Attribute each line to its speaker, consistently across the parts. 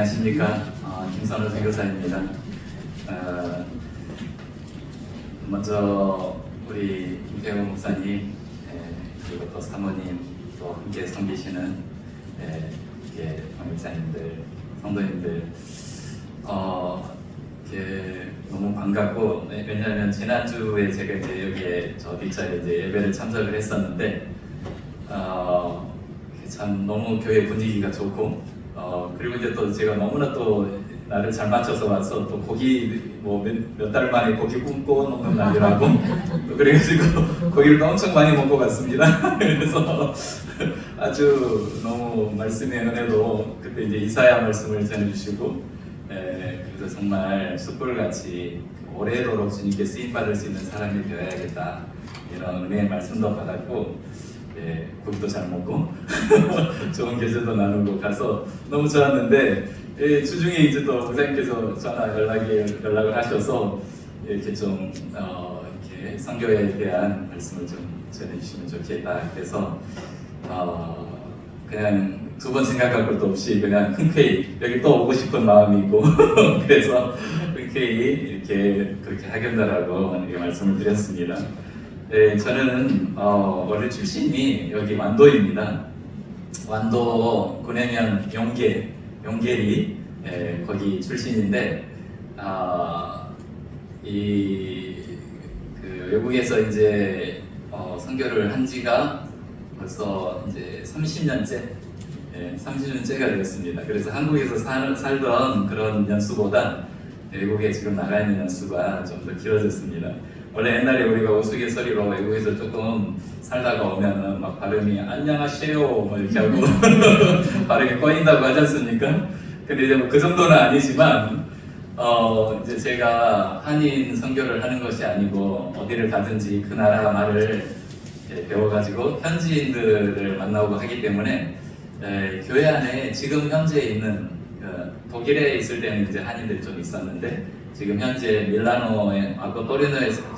Speaker 1: 안녕하십니까. 김선호 선교사입니다. 먼저 우리 김태호 목사님 그리고 또 사모님 또 함께 섬기시는 목사님들, 성도님들 너무 반갑고, 왜냐하면 지난주에 제가 이제 여기에 저 뒷자리에 이제 예배를 참석을 했었는데 참 너무 교회 분위기가 좋고 그리고 이제 또 제가 너무나 또 나를 잘 맞춰서 와서 또 고기 몇 달 만에 고기 굽고 먹는 날이라고 또 그래가지고 고기를 또 엄청 많이 먹고 갔습니다. 그래서 아주 너무 말씀의 은혜도 그때 이제 이사야 말씀을 전해주시고 그래서 정말 숯불같이 오래도록 주님께 쓰임받을 수 있는 사람이 되어야겠다 이런 은혜의 말씀도 받았고 고기도 잘 먹고 좋은 계절도 나누고 가서 너무 좋았는데 주중에 이제 또 목사님께서 연락을 하셔서 이렇게 좀 이렇게 선교에 대한 말씀을 좀 전해주시면 좋겠다. 그래서 그냥 두 번 생각할 것도 없이 그냥 흔쾌히 여기 또 오고 싶은 마음이 있고 그래서 흔쾌히 이렇게 그렇게 하겠다라고 이렇게 말씀을 드렸습니다. 저는 원래 출신이 여기 완도입니다. 완도 구내면 용계리 거기 출신인데 그 외국에서 이제 선교를 한 지가 벌써 이제 30년째가 되었습니다. 그래서 한국에서 살던 그런 연수보다 외국에 지금 나가 있는 연수가 좀 더 길어졌습니다. 원래 옛날에 우리가 우스갯소리로 외국에서 조금 살다가 오면은 막 발음이 안녕하세요 뭐 이렇게 하고 발음이 꺼인다고 하지 않습니까? 근데 이제 뭐 그 정도는 아니지만 이제 제가 한인 선교를 하는 것이 아니고 어디를 가든지 그 나라 말을 배워가지고 현지인들을 만나고 하기 때문에 교회 안에 지금 현재 있는 독일에 있을 때는 이제 한인들이 좀 있었는데 지금 현재 밀라노에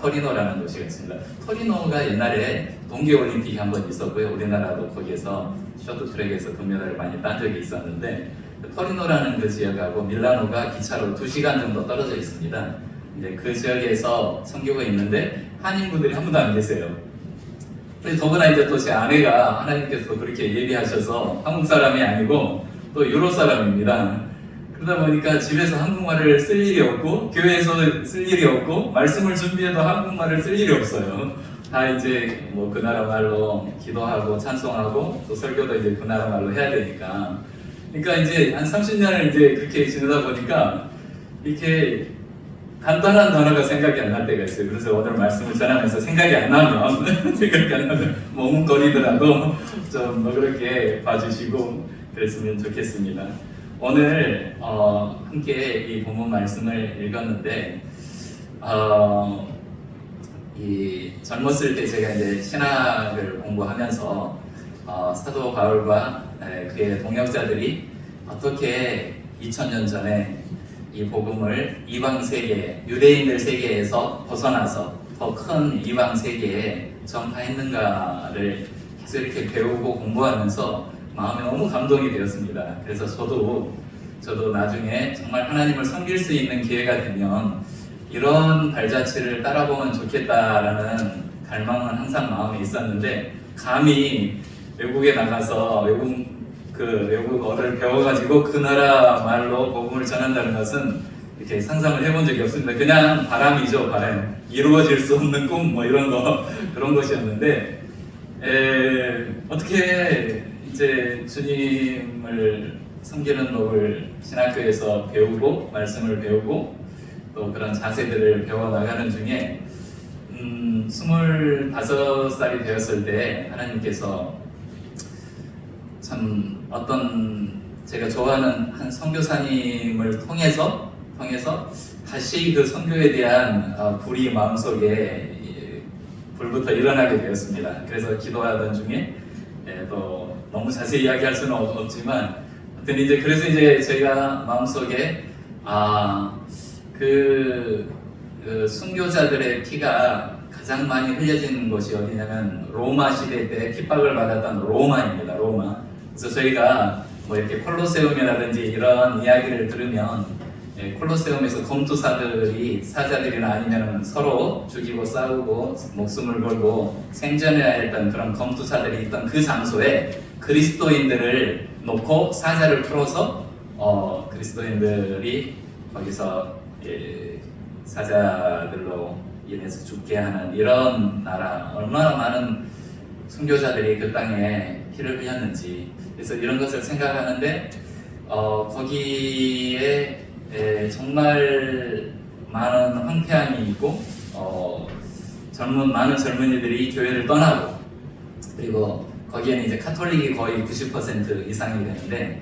Speaker 1: 토리노라는 도시가 있습니다. 토리노가 옛날에 동계올림픽이 한번 있었고요. 우리나라도 거기에서 쇼트트랙에서 금메달을 많이 딴 적이 있었는데 토리노라는 그 지역하고 밀라노가 기차로 2시간 정도 떨어져 있습니다. 이제 그 지역에서 선교가 있는데 한인분들이 한 분도 안 계세요. 더구나 이제 또 제 아내가 하나님께서 그렇게 예비하셔서 한국 사람이 아니고 또 유럽 사람입니다. 그러다 보니까 집에서 한국말을 쓸 일이 없고 교회에서 쓸 일이 없고 말씀을 준비해도 한국말을 쓸 일이 없어요. 다 이제 뭐 그 나라 말로 기도하고 찬송하고 또 설교도 이제 그 나라 말로 해야 되니까. 그러니까 이제 한 30년을 이제 그렇게 지내다 보니까 이렇게 간단한 단어가 생각이 안 날 때가 있어요. 그래서 오늘 말씀을 전하면서 생각이 안 나면 머뭇거리더라도 좀 그렇게 봐주시고 그랬으면 좋겠습니다. 오늘 함께 이 본문 말씀을 읽었는데 이 젊었을 때 제가 이제 신학을 공부하면서 사도 바울과 그의 동역자들이 어떻게 2000년 전에 이 복음을 이방 세계, 유대인들 세계에서 벗어나서 더 큰 이방 세계에 전파했는가를 계속 이렇게 배우고 공부하면서 마음에 너무 감동이 되었습니다. 그래서 저도 나중에 정말 하나님을 섬길 수 있는 기회가 되면 이런 발자취를 따라보면 좋겠다라는 갈망은 항상 마음에 있었는데 감히 외국에 나가서 외국어를 배워가지고 그 나라 말로 복음을 전한다는 것은 이렇게 상상을 해본 적이 없습니다. 그냥 바람이죠, 바람. 이루어질 수 없는 꿈, 뭐 이런 거, 그런 것이었는데, 어떻게 이제 주님을 섬기는 법을 신학교에서 배우고, 말씀을 배우고, 또 그런 자세들을 배워나가는 중에, 25살이 되었을 때 하나님께서 참 어떤 제가 좋아하는 한 선교사님을 통해서 다시 그 선교에 대한 불이 마음속에 불부터 일어나게 되었습니다. 그래서 기도하던 중에 또 너무 자세히 이야기할 수는 없지만 이제 그래서 이제 제가 마음속에 그 순교자들의 피가 가장 많이 흘려진 곳이 어디냐면 로마 시대 때 핍박을 받았던 로마입니다. 로마. 그래서 저희가 뭐 이렇게 콜로세움이라든지 이런 이야기를 들으면 콜로세움에서 검투사들이 사자들이나 아니면 서로 죽이고 싸우고 목숨을 걸고 생존해야 했던 그런 검투사들이 있던 그 장소에 그리스도인들을 놓고 사자를 풀어서 그리스도인들이 거기서 사자들로 인해서 죽게 하는 이런 나라, 얼마나 많은 순교자들이 그 땅에 피를 흘렸는지. 그래서 이런 것을 생각하는데 거기에 정말 많은 황폐함이 있고 많은 젊은이들이 교회를 떠나고, 그리고 거기에는 이제 카톨릭이 거의 90% 이상이 되는데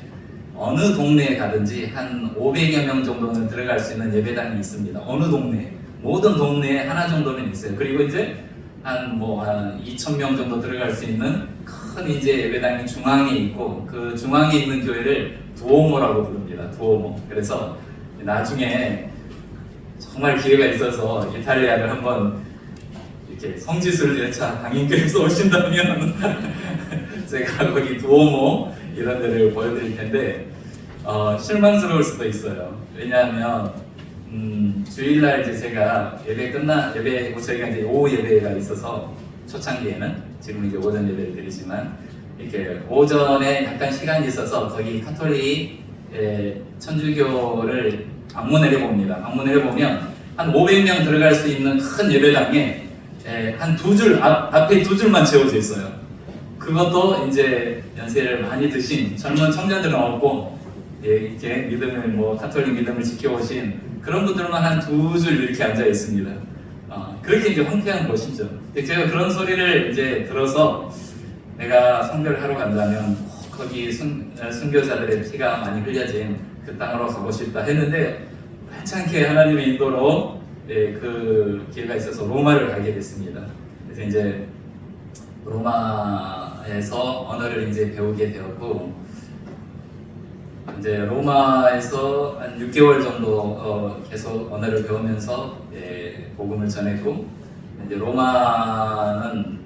Speaker 1: 어느 동네에 가든지 한 500여 명 정도는 들어갈 수 있는 예배당이 있습니다. 어느 동네, 모든 동네에 하나 정도는 있어요. 그리고 이제 한 2,000명 정도 들어갈 수 있는 큰 이제 예배당이 중앙에 있고, 그 중앙에 있는 교회를 두오모라고 부릅니다. 두오모. 그래서 나중에 정말 기회가 있어서 이탈리아를 한번 이렇게 성지순례 열차 강인교회에서 오신다면 제가 거기 두오모 이런 데를 보여드릴 텐데 실망스러울 수도 있어요. 왜냐하면 주일날 이제 제가 저희가 이제 오후 예배가 있어서 초창기에는, 지금 이제 오전 예배를 드리지만, 이렇게 오전에 약간 시간이 있어서 거기 카톨릭 천주교를 방문을 해봅니다. 방문을 해보면 한 500명 들어갈 수 있는 큰 예배당에 한 두 줄, 앞에 두 줄만 채워져 있어요. 그것도 이제 연세를 많이 드신 젊은 청년들은 없고, 이렇게 카톨릭 믿음을 지켜오신 그런 분들만 한 두 줄 이렇게 앉아 있습니다. 그렇게 이제 황폐한 곳이죠. 제가 그런 소리를 이제 들어서 내가 선교를 하러 간다면 거기 순교자들의 피가 많이 흘려진 그 땅으로 가고 싶다 했는데, 괜찮게 하나님의 인도로 그 기회가 있어서 로마를 가게 됐습니다. 그래서 이제 로마에서 언어를 이제 배우게 되었고, 이제 로마에서 한 6개월 정도 계속 언어를 배우면서 복음을 전했고, 이제 로마는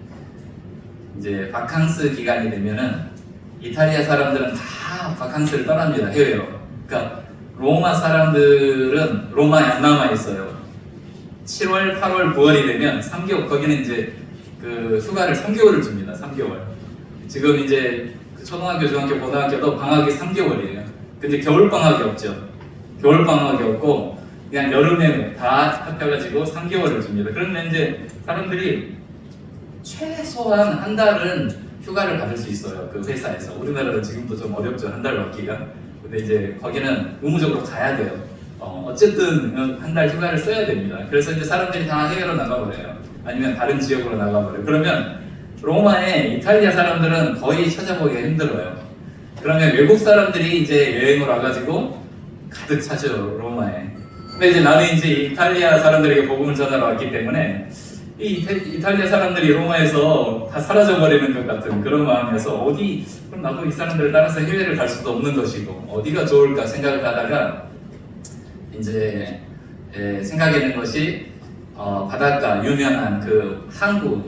Speaker 1: 이제 바캉스 기간이 되면은 이탈리아 사람들은 다 바캉스를 떠납니다. 해외로. 그러니까 로마 사람들은 로마에 안 남아 있어요. 7월, 8월, 9월이 되면 3개월, 거기는 이제 그 휴가를 3개월을 줍니다. 3개월. 지금 이제 초등학교, 중학교, 고등학교도 방학이 3개월이에요. 근데 겨울 방학이 없죠. 겨울 방학이 없고 그냥 여름에 다 합해가지고 3개월을 줍니다. 그러면 이제 사람들이 최소한 한 달은 휴가를 받을 수 있어요. 그 회사에서. 우리나라는 지금도 좀 어렵죠. 한 달 받기가. 근데 이제 거기는 의무적으로 가야 돼요. 어쨌든 한 달 휴가를 써야 됩니다. 그래서 이제 사람들이 다 해외로 나가버려요. 아니면 다른 지역으로 나가버려요. 그러면 로마에 이탈리아 사람들은 거의 찾아보기가 힘들어요. 그러면 외국 사람들이 이제 여행을 와가지고 가득 차죠, 로마에. 근데 이제 나는 이제 이탈리아 사람들에게 복음을 전하러 왔기 때문에 이 이탈리아 사람들이 로마에서 다 사라져버리는 것 같은 그런 마음이어서 그럼 나도 이 사람들을 따라서 해외를 갈 수도 없는 것이고 어디가 좋을까 생각을 하다가 이제 생각해낸 것이 바닷가 유명한 그 항구,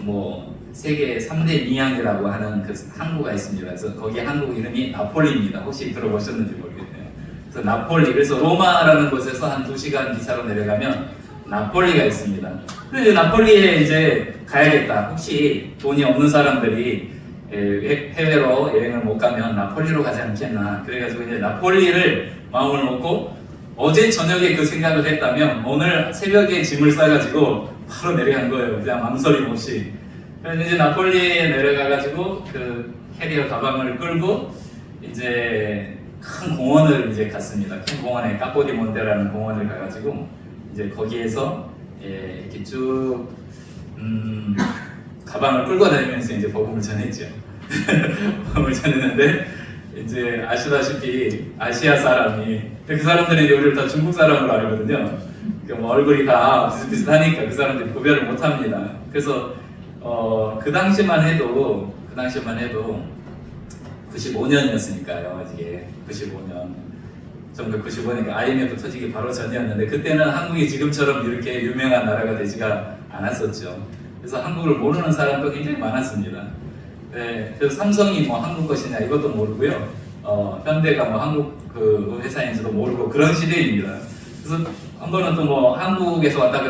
Speaker 1: 세계 3대 미항이라고 하는 그 항구가 있습니다. 그래서 거기 항구 이름이 나폴리입니다. 혹시 들어보셨는지 모르겠네요. 그래서 나폴리, 그래서 로마라는 곳에서 한 2시간 기차로 내려가면 나폴리가 있습니다. 그래서 나폴리에 이제 가야겠다. 혹시 돈이 없는 사람들이 해외로 여행을 못 가면 나폴리로 가지 않겠나. 그래가지고 이제 나폴리를 마음을 먹고 어제 저녁에 그 생각을 했다면 오늘 새벽에 짐을 싸가지고 바로 내려간 거예요. 그냥 망설임 없이. 그래서 이제 나폴리에 내려가가지고 그 캐리어 가방을 끌고 이제 큰 공원을 이제 갔습니다. 큰 공원에 까포디몬테라는 공원을 가가지고 이제 거기에서 이렇게 쭉 가방을 끌고 다니면서 이제 복음을 전했죠. 복음을 전했는데 이제 아시다시피 아시아 사람이 그 사람들이 우리를 다 중국 사람으로 알거든요. 얼굴이 다 비슷비슷하니까 그 사람들이 구별을 못합니다. 그래서 그 당시만 해도 95년이었으니까요. 이게 95년. 1995년 IMF 터지기 바로 전이었는데 그때는 한국이 지금처럼 이렇게 유명한 나라가 되지가 않았었죠. 그래서 한국을 모르는 사람도 굉장히 많았습니다. 그래서 삼성이 한국 것이냐 이것도 모르고요. 현대가 뭐 한국 그 회사인지도 모르고 그런 시대입니다. 그래서 한 번은 또 뭐 한국에서 왔다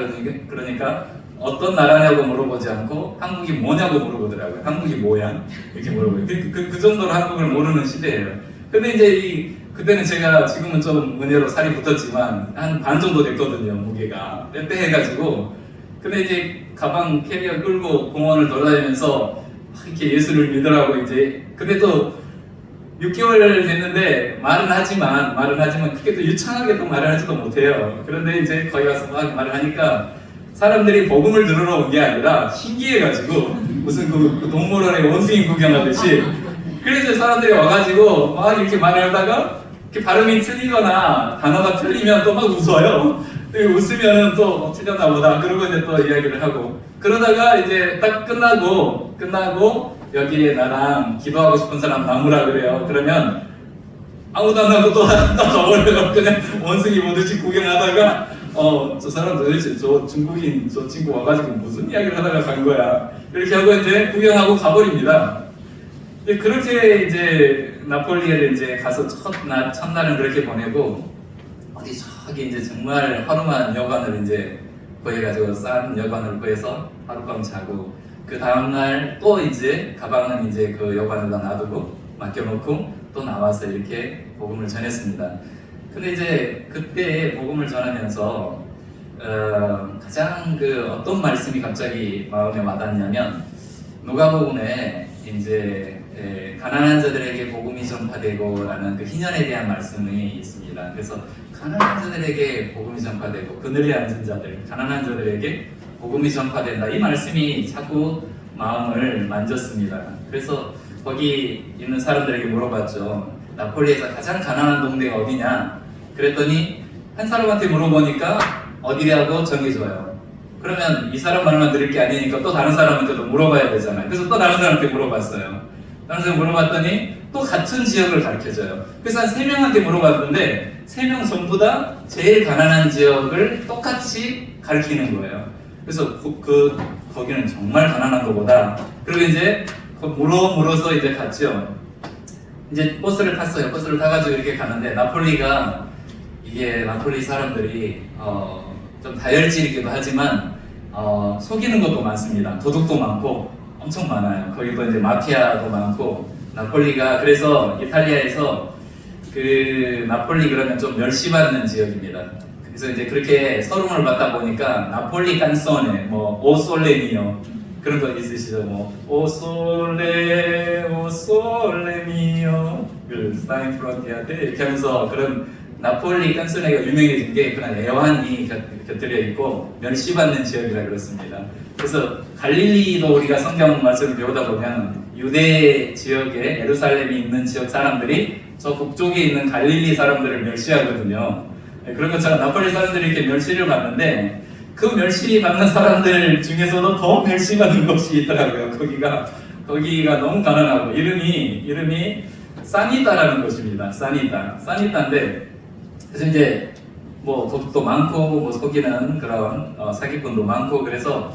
Speaker 1: 그러니까 어떤 나라냐고 물어보지 않고 한국이 뭐냐고 물어보더라고요. 한국이 뭐야? 이렇게 물어보요. 그 정도로 한국을 모르는 시대예요. 근데 이제 그때는 제가 지금은 좀 은혜로 살이 붙었지만 한 반 정도 됐거든요. 무게가 빼빼해가지고. 근데 이제 가방 캐리어 끌고 공원을 돌아다니면서 이렇게 예수를 믿으라고 이제. 근데 또 6개월 됐는데 말은 하지만 그렇게 또 유창하게 또 말을 하지도 못해요. 그런데 이제 거기 가서 막 말을 하니까 사람들이 복음을 들으러 온 게 아니라 신기해가지고 무슨 그 동물원에 원숭이 구경하듯이. 그래서 사람들이 와가지고 막 이렇게 말을 하다가 이렇게 발음이 틀리거나 단어가 틀리면 또 막 웃어요. 웃으면은 또 틀렸나 보다. 그러고 이제 또 이야기를 하고. 그러다가 이제 딱 끝나고 여기에 나랑 기도하고 싶은 사람 나무라 그래요. 그러면 아무도 안 하고 또 가버려요. 그냥 원숭이 보듯이 구경하다가 저 사람 도대체 저 중국인 저 친구 와가지고 무슨 이야기를 하다가 간 거야. 이렇게 하고 이제 구경하고 가버립니다. 그렇게 이제 나폴리를 이제 가서 첫날은 그렇게 보내고 어디 저기 이제 정말 화름한 여관을 이제 구해가지고 싼 여관을 구해서 하룻밤 자고 그 다음날 또 이제 가방은 이제 그 여관에다 놔두고 맡겨놓고 또 나와서 이렇게 복음을 전했습니다. 근데 이제 그때 복음을 전하면서 가장 그 어떤 말씀이 갑자기 마음에 와닿냐면 누가복음에 이제 가난한 자들에게 복음이 전파되고라는 그 희년에 대한 말씀이 있습니다. 그래서 가난한 자들에게 복음이 전파되고 그늘에 앉은 자들, 가난한 자들에게 복음이 전파된다. 이 말씀이 자꾸 마음을 만졌습니다. 그래서 거기 있는 사람들에게 물어봤죠. 나폴리에서 가장 가난한 동네가 어디냐? 그랬더니 한 사람한테 물어보니까 어디라고 정해줘요. 그러면 이 사람 말만 들을 게 아니니까 또 다른 사람한테도 물어봐야 되잖아요. 그래서 또 다른 사람한테 물어봤어요. 다른 사람 물어봤더니 또 같은 지역을 가르쳐줘요. 그래서 한 3명한테 물어봤는데 3명 전부 다 제일 가난한 지역을 똑같이 가르치는 거예요. 그래서 거기는 정말 가난한 것보다. 그리고 이제 물어서 이제 갔죠. 이제 버스를 탔어요. 버스를 타가지고 이렇게 가는데 이게 나폴리 사람들이 좀 다혈질이기도 하지만 속이는 것도 많습니다. 도둑도 많고 엄청 많아요. 거기도 이제 마피아도 많고 나폴리가 그래서 이탈리아에서 그 나폴리 그러면 좀 멸시받는 지역입니다. 그래서 이제 그렇게 서름을 받다 보니까 나폴리 깐소네, 뭐 오솔레미오 그런 거 있으시죠? 뭐 오솔레 미오 그 스타인 프론티아테 이렇게 하면서 그런 나폴리 깐소네가 유명해진 게 그런 애환이 곁들여 있고 멸시받는 지역이라 그렇습니다. 그래서 갈릴리도 우리가 성경 말씀을 배우다 보면 유대 지역에 예루살렘이 있는 지역 사람들이 저 북쪽에 있는 갈릴리 사람들을 멸시하거든요. 그런 것처럼 나폴리 사람들이 이렇게 멸시를 받는데 그 멸시받는 사람들 중에서도 더 멸시받는 것이 있더라고요. 거기가 너무 가난하고 이름이 사니타라는 곳입니다. 사니타인데 그래서 이제 뭐 도둑도 많고 뭐 속이는 그런 사기꾼도 많고 그래서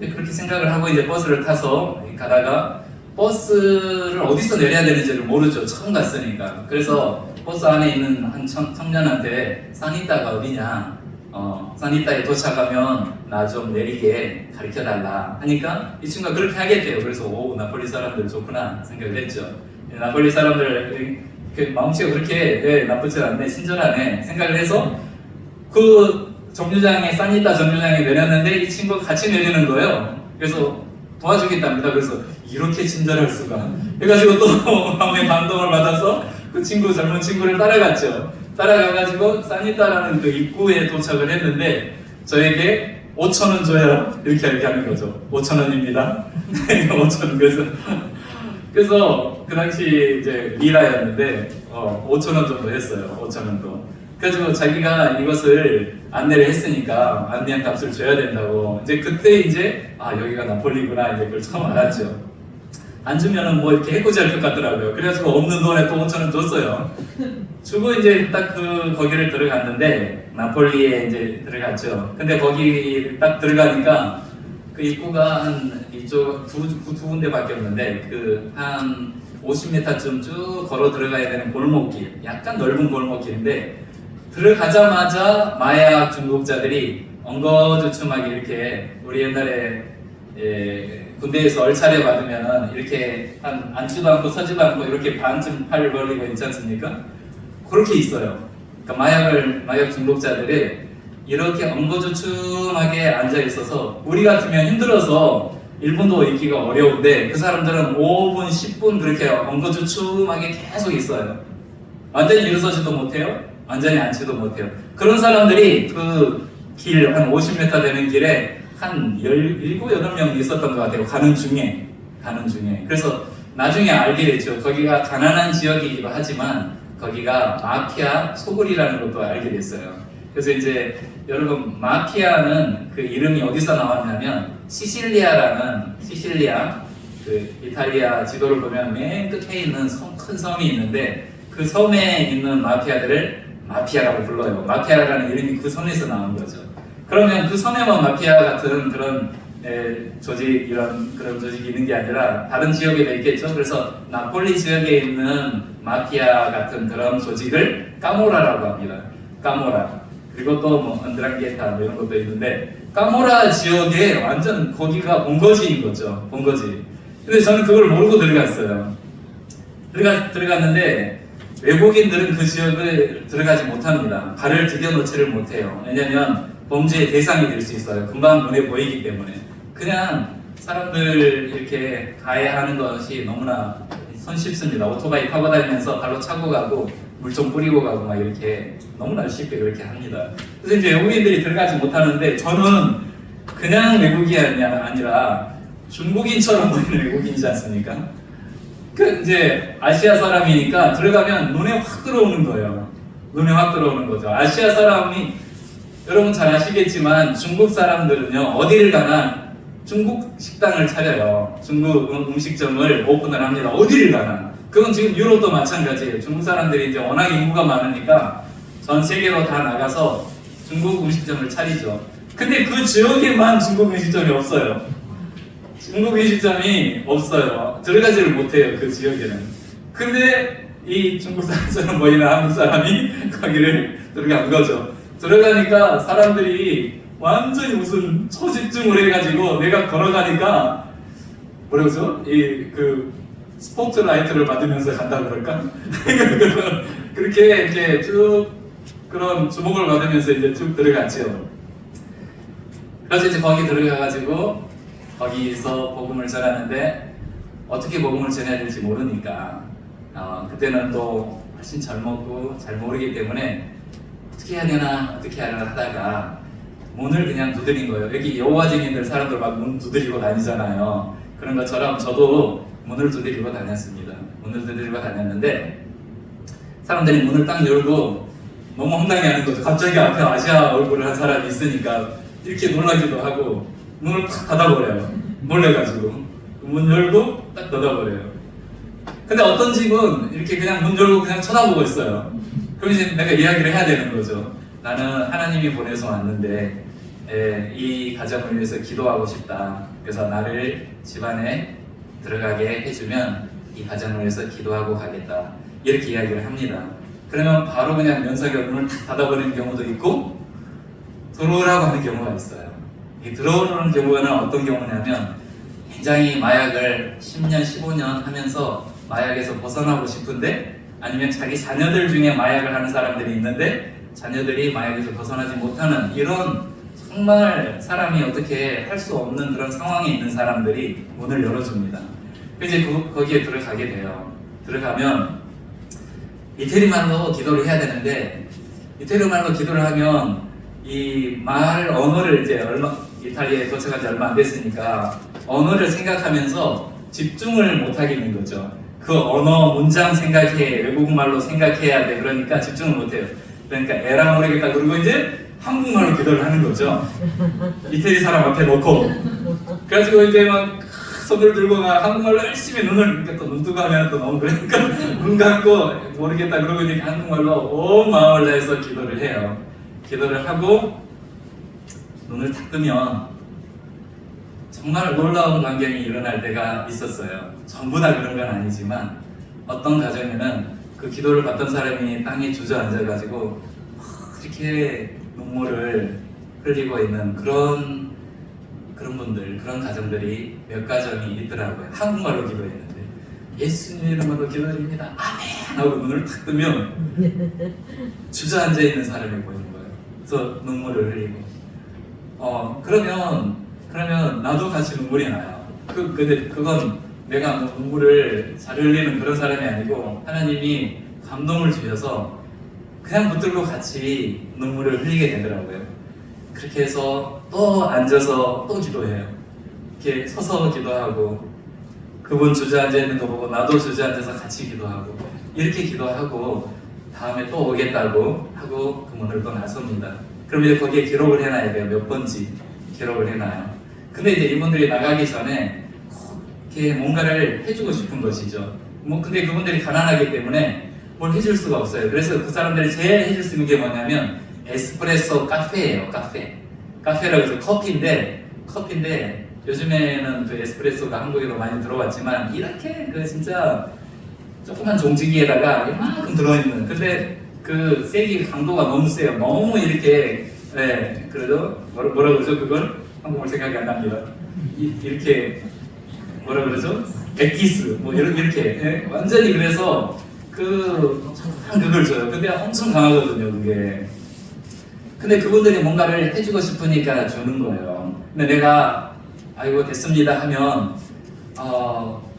Speaker 1: 그렇게 생각을 하고 이제 버스를 타서 가다가 버스를 어디서 내려야 되는지를 모르죠. 처음 갔으니까. 그래서 버스 안에 있는 한 청년한테 사니타가 어디냐, 사니타에 도착하면 나 좀 내리게 가르쳐달라 하니까 이 친구가 그렇게 하겠대요. 그래서 오, 나폴리 사람들 좋구나 생각을 했죠. 나폴리 사람들 마음씨가 그렇게 나쁘지 않네, 친절하네 생각을 해서 그 사니타 정류장에 내렸는데 이 친구가 같이 내리는 거예요. 그래서 도와주겠답니다. 그래서 이렇게 친절할 수가 해가지고 또 마음에 감동을 받아서 그 젊은 친구를 따라갔죠. 따라가가지고 사니타라는 그 입구에 도착을 했는데 저에게 5,000원 줘요. 이렇게 하는 거죠. 5,000원입니다. 5,000원. 그래서 그 당시 이제 리라였는데 5,000원 정도 했어요. 5,000원도. 그래가지고 자기가 이것을 안내를 했으니까 안내한 값을 줘야 된다고. 이제 그때 이제 여기가 나폴리구나 이제 그걸 처음 알았죠. 안 주면은 뭐 이렇게 해코지할 것 같더라고요. 그래가지고 없는 돈에 또 5,000원 줬어요. 주고 이제 딱 거기를 들어갔는데 나폴리에 이제 들어갔죠. 근데 거기 딱 들어가니까 그 입구가 한 이쪽 두 군데밖에 없는데 그 한 50m쯤 쭉 걸어 들어가야 되는 골목길, 약간 넓은 골목길인데 들어가자마자 마약 중독자들이 엉거주춤하게 이렇게 우리 옛날에 군대에서 얼차려 받으면 이렇게 한 앉지도 않고 서지도 않고 이렇게 반쯤 팔 벌리고 있지 않습니까? 그렇게 있어요. 그러니까 마약 중독자들이 이렇게 엉거주춤하게 앉아 있어서 우리 같으면 힘들어서 1분도 있기가 어려운데 그 사람들은 5분, 10분 그렇게 엉거주춤하게 계속 있어요. 완전히 일어서지도 못해요. 완전히 앉지도 못해요. 그런 사람들이 그 길 한 50m 되는 길에 한 17, 8명 있었던 것 같아요. 가는 중에. 그래서 나중에 알게 됐죠. 거기가 가난한 지역이기도 하지만 거기가 마피아 소굴이라는 것도 알게 됐어요. 그래서 이제 여러분 마피아는 그 이름이 어디서 나왔냐면 시실리아 그 이탈리아 지도를 보면 맨 끝에 있는 큰 섬이 있는데 그 섬에 있는 마피아들을 마피아라고 불러요. 마피아라는 이름이 그 섬에서 나온 거죠. 그러면 그 섬에만 마피아 같은 그런 그런 조직이 있는 게 아니라 다른 지역에도 있겠죠. 그래서 나폴리 지역에 있는 마피아 같은 그런 조직을 까모라라고 합니다. 까모라. 그리고 또 뭐 안드랑게타 뭐 이런 것도 있는데 까모라 지역에 완전 거기가 본거지인 거죠. 본거지. 근데 저는 그걸 모르고 들어갔어요. 들어갔는데 외국인들은 그 지역을 들어가지 못합니다. 발을 디뎌놓지를 못해요. 왜냐면 범죄의 대상이 될 수 있어요. 금방 눈에 보이기 때문에. 그냥 사람들 이렇게 가해하는 것이 너무나 손쉽습니다. 오토바이 타고 다니면서 발로 차고 가고 물 좀 뿌리고 가고 막 이렇게 너무나 쉽게 그렇게 합니다. 그래서 이제 외국인들이 들어가지 못하는데 저는 그냥 외국인이 아니라 중국인처럼 보이는 외국인이지 않습니까? 그 이제 아시아 사람이니까 들어가면 눈에 확 들어오는 거예요. 눈에 확 들어오는 거죠. 아시아 사람이 여러분 잘 아시겠지만 중국 사람들은요 어디를 가나 중국 식당을 차려요. 중국 음식점을 오픈을 합니다. 어디를 가나. 그건 지금 유럽도 마찬가지예요. 중국 사람들이 이제 워낙 인구가 많으니까 전 세계로 다 나가서 중국 음식점을 차리죠. 근데 그 지역에만 중국 음식점이 없어요. 중국 음식점이 없어요. 들어가지를 못해요. 그 지역에는. 근데 이 중국 사람처럼 보이는 한국 사람이 거기를 들어간 거죠. 들어가니까 사람들이 완전히 무슨 초집중을 해가지고 내가 걸어가니까 뭐라고죠? 그 스포트라이트를 받으면서 간다고 그럴까? 그렇게 이렇게 쭉 그런 주목을 받으면서 이제 쭉 들어갔죠. 그래서 이제 거기 들어가가지고 거기서 복음을 전하는데 어떻게 복음을 전해야 될지 모르니까 그때는 또 훨씬 젊었고 잘 모르기 때문에 어떻게 해야 되나 하다가 문을 그냥 두드린 거예요. 여기 여호와 증인들 사람들 막 문 두드리고 다니잖아요. 그런 것처럼 저도 문을 두드리고 다녔습니다. 문을 두드리고 다녔는데 사람들이 문을 딱 열고 너무 황당해하는 거죠. 갑자기 앞에 아시아 얼굴을 한 사람이 있으니까 이렇게 놀라기도 하고 문을 탁 닫아버려요. 놀래가지고 문 열고 딱 닫아버려요. 근데 어떤 집은 이렇게 그냥 문 열고 그냥 쳐다보고 있어요. 그럼 이제 내가 이야기를 해야 되는 거죠. 나는 하나님이 보내서 왔는데 이 가정을 위해서 기도하고 싶다. 그래서 나를 집안에 들어가게 해주면 이 가정을 위해서 기도하고 가겠다. 이렇게 이야기를 합니다. 그러면 바로 그냥 면석에 문을 탁 닫아버리는 경우도 있고 들어오라고 하는 경우가 있어요. 이 들어오는 경우는 어떤 경우냐면 굉장히 마약을 10년, 15년 하면서 마약에서 벗어나고 싶은데 아니면 자기 자녀들 중에 마약을 하는 사람들이 있는데 자녀들이 마약에서 벗어나지 못하는 이런 정말 사람이 어떻게 할 수 없는 그런 상황에 있는 사람들이 문을 열어줍니다. 이제 거기에 들어가게 돼요. 들어가면 이태리말로 기도를 해야 되는데 이태리말로 기도를 하면 이 말 언어를 이제 이탈리아에 도착한 지 얼마 안 됐으니까 언어를 생각하면서 집중을 못 하겠는 거죠. 그 언어 문장 생각해 외국말로 생각해야 돼. 그러니까 집중을 못 해요. 그러니까 에라 모르겠다. 그리고 이제 한국말로 기도를 하는 거죠. 이태리 사람 앞에 놓고. 그래가지고 이제 막 손을 들고 막 한국말로 열심히 그러니까 또 눈 뜨고 하면 또 너무 그러니까 눈 감고 모르겠다. 그러고 이제 한국말로 온 마음을 다해서 기도를 해요. 기도를 하고 눈을 딱 뜨면 정말 놀라운 광경이 일어날 때가 있었어요. 전부 다 그런 건 아니지만 어떤 가정에는 그 기도를 받던 사람이 땅에 주저앉아가지고 이렇게 눈물을 흘리고 있는 그런 분들, 그런 가정들이 몇 가정이 있더라고요. 한국말로 기도했는데 예수님 이름으로 기도드립니다. 아멘! 하고 눈을 탁 뜨면 주저앉아 있는 사람이 보이는 거예요. 그래서 눈물을 흘리고 그러면 나도 같이 눈물이 나요. 근데 그건 내가 뭐 눈물을 잘 흘리는 그런 사람이 아니고 하나님이 감동을 주셔서 그냥 붙들고 같이 눈물을 흘리게 되더라고요. 그렇게 해서 또 앉아서 또 기도해요. 이렇게 서서 기도하고 그분 주저앉아 있는 거 보고 나도 주저앉아서 같이 기도하고 이렇게 기도하고 다음에 또 오겠다고 하고 그 문을 또 나섭니다. 그럼 이제 거기에 기록을 해놔야 돼요. 몇 번지 기록을 해놔요. 근데 이제 이분들이 나가기 전에 이렇게 뭔가를 해주고 싶은 것이죠. 근데 그분들이 가난하기 때문에 뭘 해줄 수가 없어요. 그래서 그 사람들이 제일 해줄 수 있는 게 뭐냐면 에스프레소 카페예요. 카페라고 해서 커피인데 요즘에는 그 에스프레소가 한국에도 많이 들어왔지만 이렇게 그 진짜 조그만 종지기에다가 이만큼 들어있는, 근데 그 세기 강도가 너무 세요. 너무 이렇게 그래도 뭐라 그러죠? 그걸 한국말 생각이 안 납니다. 이렇게 뭐라 그러죠? 엑기스 이렇게 완전히 그래서 그걸 줘요. 근데 엄청 강하거든요, 그게. 근데 그분들이 뭔가를 해주고 싶으니까 주는 거예요. 근데 내가 아이고 됐습니다 하면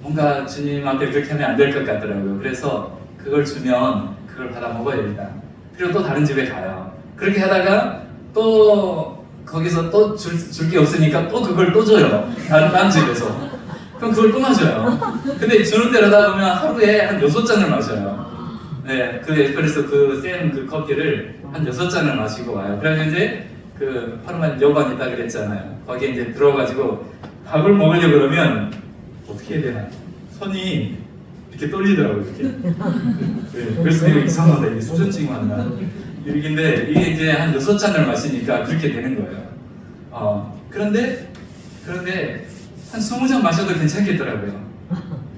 Speaker 1: 뭔가 주님한테 그렇게 하면 안 될 것 같더라고요. 그래서 그걸 주면 그걸 받아 먹어요 일단. 그리고 또 다른 집에 가요. 그렇게 하다가 또 거기서 또 줄 게 없으니까 또 그걸 또 줘요. 다른 집에서. 그럼 그걸 또 마셔요. 근데 주는 대로 하다 보면 하루에 한 6잔을 마셔요. 네, 그 에스프레소 센 커피를 한 6잔을 마시고 와요. 그래서 이제 그 파르만 여관 있다 그랬잖아요. 거기에 이제 들어가지고 밥을 먹으려고 그러면 어떻게 해야 되나? 손이 이렇게 떨리더라고요. 이렇게. 네, 그래서 내가 이상하다. 이게 소전증 왔나? 이게 이제 한 6잔을 마시니까 그렇게 되는 거예요. 그런데 한 20잔 마셔도 괜찮겠더라고요.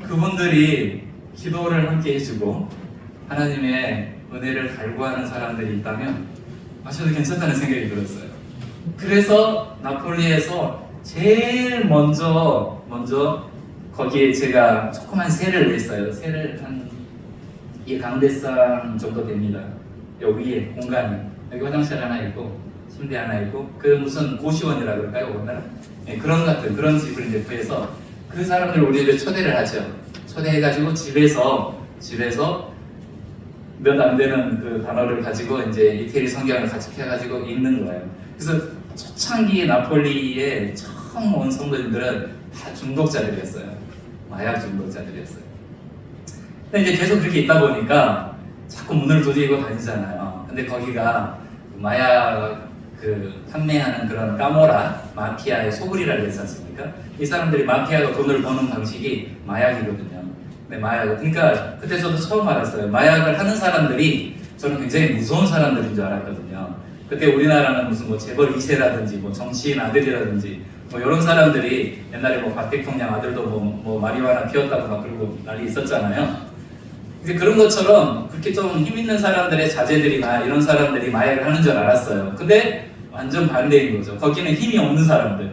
Speaker 1: 그분들이 기도를 함께 해주고 하나님의 은혜를 갈구하는 사람들이 있다면 마셔도 괜찮다는 생각이 들었어요. 그래서 나폴리에서 제일 먼저 거기에 제가 조그만 새를 냈어요. 새를 이 강대상 정도 됩니다. 여기 위에 공간이, 여기 화장실 하나 있고 침대 하나 있고 그 무슨 고시원이라 그럴까요? 오늘? 네, 그런 집을 이제 구해서 그 사람들 우리 집에 초대를 하죠. 초대해가지고 집에서 몇 안 되는 그 단어를 가지고 이제 이태리 성경을 같이 펴가지고 읽는 거예요. 그래서 초창기 나폴리에 처음 온 성도님들은 다 중독자들이었어요. 마약 중독자들이었어요. 근데 이제 계속 그렇게 있다 보니까 자꾸 문을 두드리고 다니잖아요. 근데 거기가 마약 판매하는 그런 까모라 마피아의 소굴이라고 했지 않습니까? 이 사람들이 마피아가 돈을 버는 방식이 마약이거든요. 네, 그러니까 그때 저도 처음 알았어요. 마약을 하는 사람들이 저는 굉장히 무서운 사람들인 줄 알았거든요. 그때 우리나라는 무슨 재벌 2세라든지 정치인 아들이라든지 이런 사람들이 옛날에 박 대통령 아들도 마리화나 피웠다고 막 그러고 난리 있었잖아요. 이제 그런 것처럼 그렇게 좀 힘 있는 사람들의 자제들이나 이런 사람들이 마약을 하는 줄 알았어요. 근데 완전 반대인 거죠. 거기는 힘이 없는 사람들.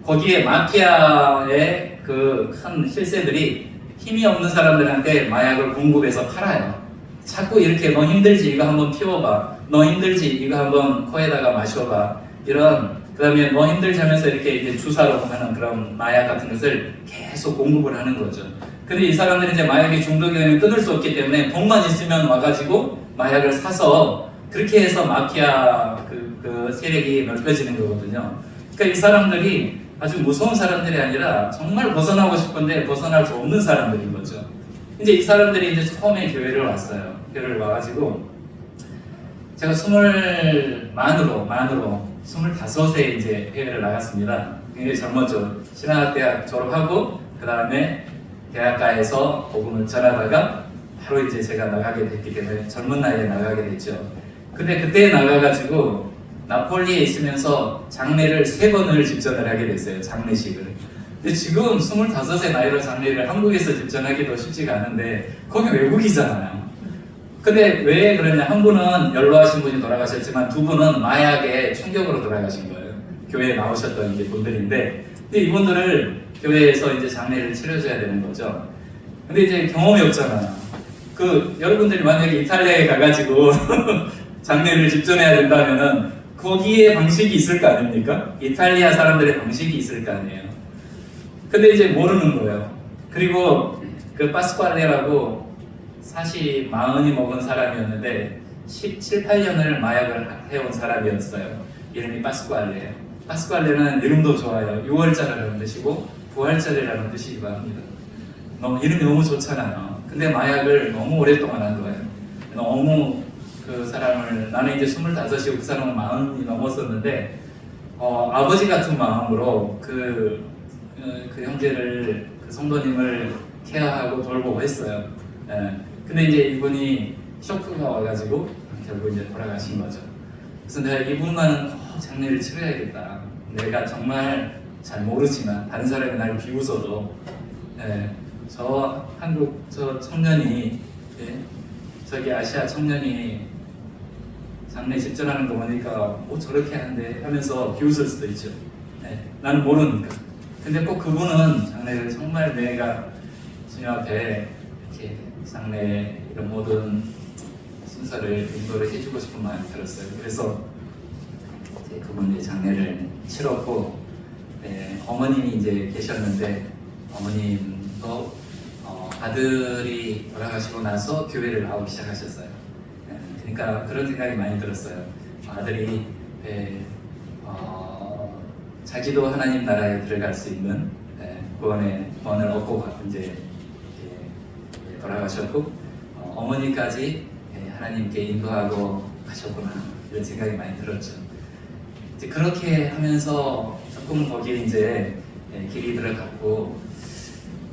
Speaker 1: 거기에 마피아의 큰 실세들이 힘이 없는 사람들한테 마약을 공급해서 팔아요. 자꾸 이렇게 너 힘들지 이거 한번 피워봐. 너 힘들지 이거 한번 코에다가 마셔봐. 그 다음에 너 힘들지 하면서 이렇게 이제 주사로 하는 그런 마약 같은 것을 계속 공급을 하는 거죠. 근데 이 사람들이 이제 마약에 중독이 되면 끊을 수 없기 때문에 돈만 있으면 와가지고 마약을 사서 그렇게 해서 마피아 그 세력이 넓혀지는 거거든요. 그러니까 이 사람들이 아주 무서운 사람들이 아니라 정말 벗어나고 싶은데 벗어날 수 없는 사람들인 거죠. 이제 이 사람들이 이제 처음에 교회를 왔어요. 교회를 와가지고 제가 만으로 25세 이제 해외를 나갔습니다. 굉장히 젊었죠. 신학대학 졸업하고 그 다음에 대학가에서 복음을 전하다가 바로 이제 제가 나가게 됐기 때문에 젊은 나이에 나가게 됐죠. 근데 그때 나가가지고 나폴리에 있으면서 장례를 3번을 집전을 하게 됐어요. 장례식을. 근데 지금 25의 나이로 장례를 한국에서 집전하기도 쉽지가 않은데 거기 외국이잖아요. 근데 왜 그러냐, 한 분은 연로하신 분이 돌아가셨지만 두 분은 마약의 충격으로 돌아가신 거예요. 교회에 나오셨던 이제 분들인데, 근데 이분들을 교회에서 이제 장례를 치러줘야 되는 거죠. 근데 이제 경험이 없잖아요. 여러분들이 만약에 이탈리아에 가가지고 장례를 집전해야 된다면은 거기에 방식이 있을 거 아닙니까? 이탈리아 사람들의 방식이 있을 거 아니에요. 근데 이제 모르는 거예요. 그리고 그 파스쿠알레라고 40이 먹은 사람이었는데 17, 8년을 마약을 해온 사람이었어요. 이름이 파스쿠알레예요. 파스쿠알레는 이름도 좋아요. 6월자라는 뜻이고 부활절이라는 뜻이기도 합니다. 이름이 너무 좋잖아요. 근데 마약을 너무 오랫동안 한 거예요. 너무 그 사람을, 나는 이제 25이고 그 사람은 40이 넘었었는데 아버지 같은 마음으로 그 형제를, 그 성도님을 케어하고 돌보고 했어요. 예. 근데 이제 이분이 쇼크가 와가지고 결국 이제 돌아가신 거죠. 그래서 내가 이분만은 장례를 치러야겠다. 내가 정말 잘 모르지만 다른 사람이 날 비웃어도, 예, 저 한국 저 청년이, 예, 저기 아시아 청년이 장례 집전하는 거 보니까 저렇게 하는데 하면서 비웃을 수도 있죠. 예, 나는 모르니까. 근데 꼭 그분은 장례를 정말 내가 주님 앞에 이렇게 장례 이런 모든 순서를 인도를 해주고 싶은 마음이 들었어요. 그래서 이제 그분의 장례를 치렀고, 어머님이 이제 계셨는데 어머님도 아들이 돌아가시고 나서 교회를 나오기 시작하셨어요. 그러니까 그런 생각이 많이 들었어요. 아들이 자기도 하나님 나라에 들어갈 수 있는 구원을 얻고 이제 돌아가셨고, 어머니까지 하나님께 인도하고 가셨구나, 이런 생각이 많이 들었죠. 이제 그렇게 하면서 조금 거기에 이제 길이 들어갔고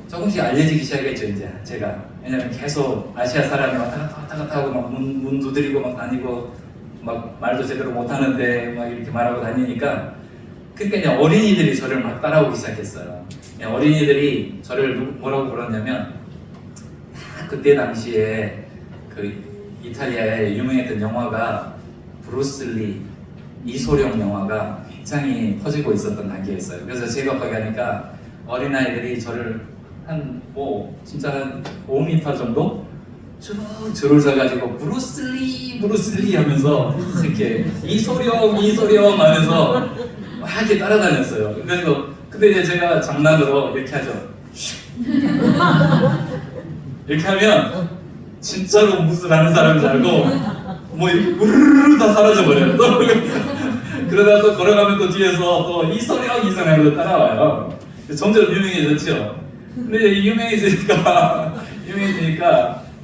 Speaker 1: 조금씩 알려지기 시작했죠. 이제 제가, 왜냐면 계속 아시아 사람이 왔다 갔다 하고 막 문 두드리고 막 다니고 막 말도 제대로 못 하는데 막 이렇게 말하고 다니니까, 그러니까 이제 어린이들이 저를 막 따라오기 시작했어요. 어린이들이 저를 뭐라고 불렀냐면, 그때 당시에 그 이탈리아에 유명했던 영화가 브루스리, 이소룡 영화가 굉장히 퍼지고 있었던 단계였어요. 그래서 제가 거기 가니까 어린아이들이 저를 진짜 한 5m 정도 쭉 줄을 서가지고 브루스리 하면서 이렇게 이소룡 하면서 막 이렇게 따라다녔어요. 그래서 근데 이제 제가 장난으로 이렇게 하죠. 이렇게 하면 진짜로 무술 하는 사람인 줄 알고 뭐 이렇게 우르르 다 사라져 버려요. 그러다 또 걸어가면 또 뒤에서 또 이소룡 따라와요. 점점 유명해졌죠. 근데 유명해지니까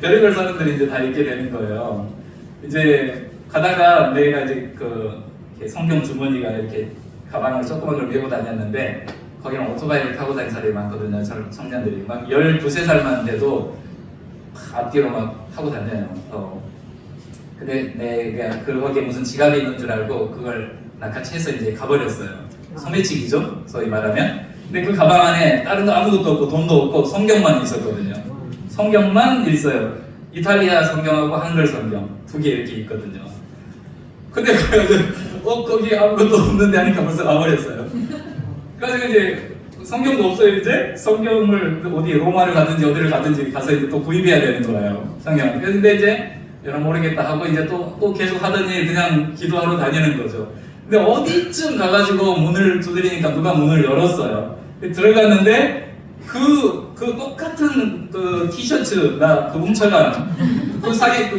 Speaker 1: 별의별 사람들이 이제 다 있게 되는 거예요. 이제 가다가 내가 이제 성경 주머니가 이렇게 가방을 조그만 걸 메고 다녔는데, 거기는 오토바이를 타고 다니는 사람이 많거든요. 청년들이 막 12~13살만 돼도 앞뒤로 막 타고 다녀요. 근데 내가 거기에 무슨 지갑이 있는 줄 알고 그걸 낚아채서 이제 가버렸어요. 소매치기죠, 소위 말하면. 근데 그 가방 안에 다른 거 아무것도 없고 돈도 없고 성경만 있었거든요. 성경만 있어요. 이탈리아 성경하고 한글 성경 두 개 이렇게 있거든요. 근데 거기 아무것도 없는데 하니까 벌써 가버렸어요. 그래서 이제 성경도 없어요. 이제 성경을 어디 로마를 가든지 어디를 가든지 가서 이제 또 구입해야 되는 거예요, 성경. 근데 이제 여러분 모르겠다 하고 이제 또 계속 하던 일 그냥 기도하러 다니는 거죠. 근데 어디쯤 가가지고 문을 두드리니까 누가 문을 열었어요. 들어갔는데 그 똑같은 그 티셔츠, 나 그 훔쳐간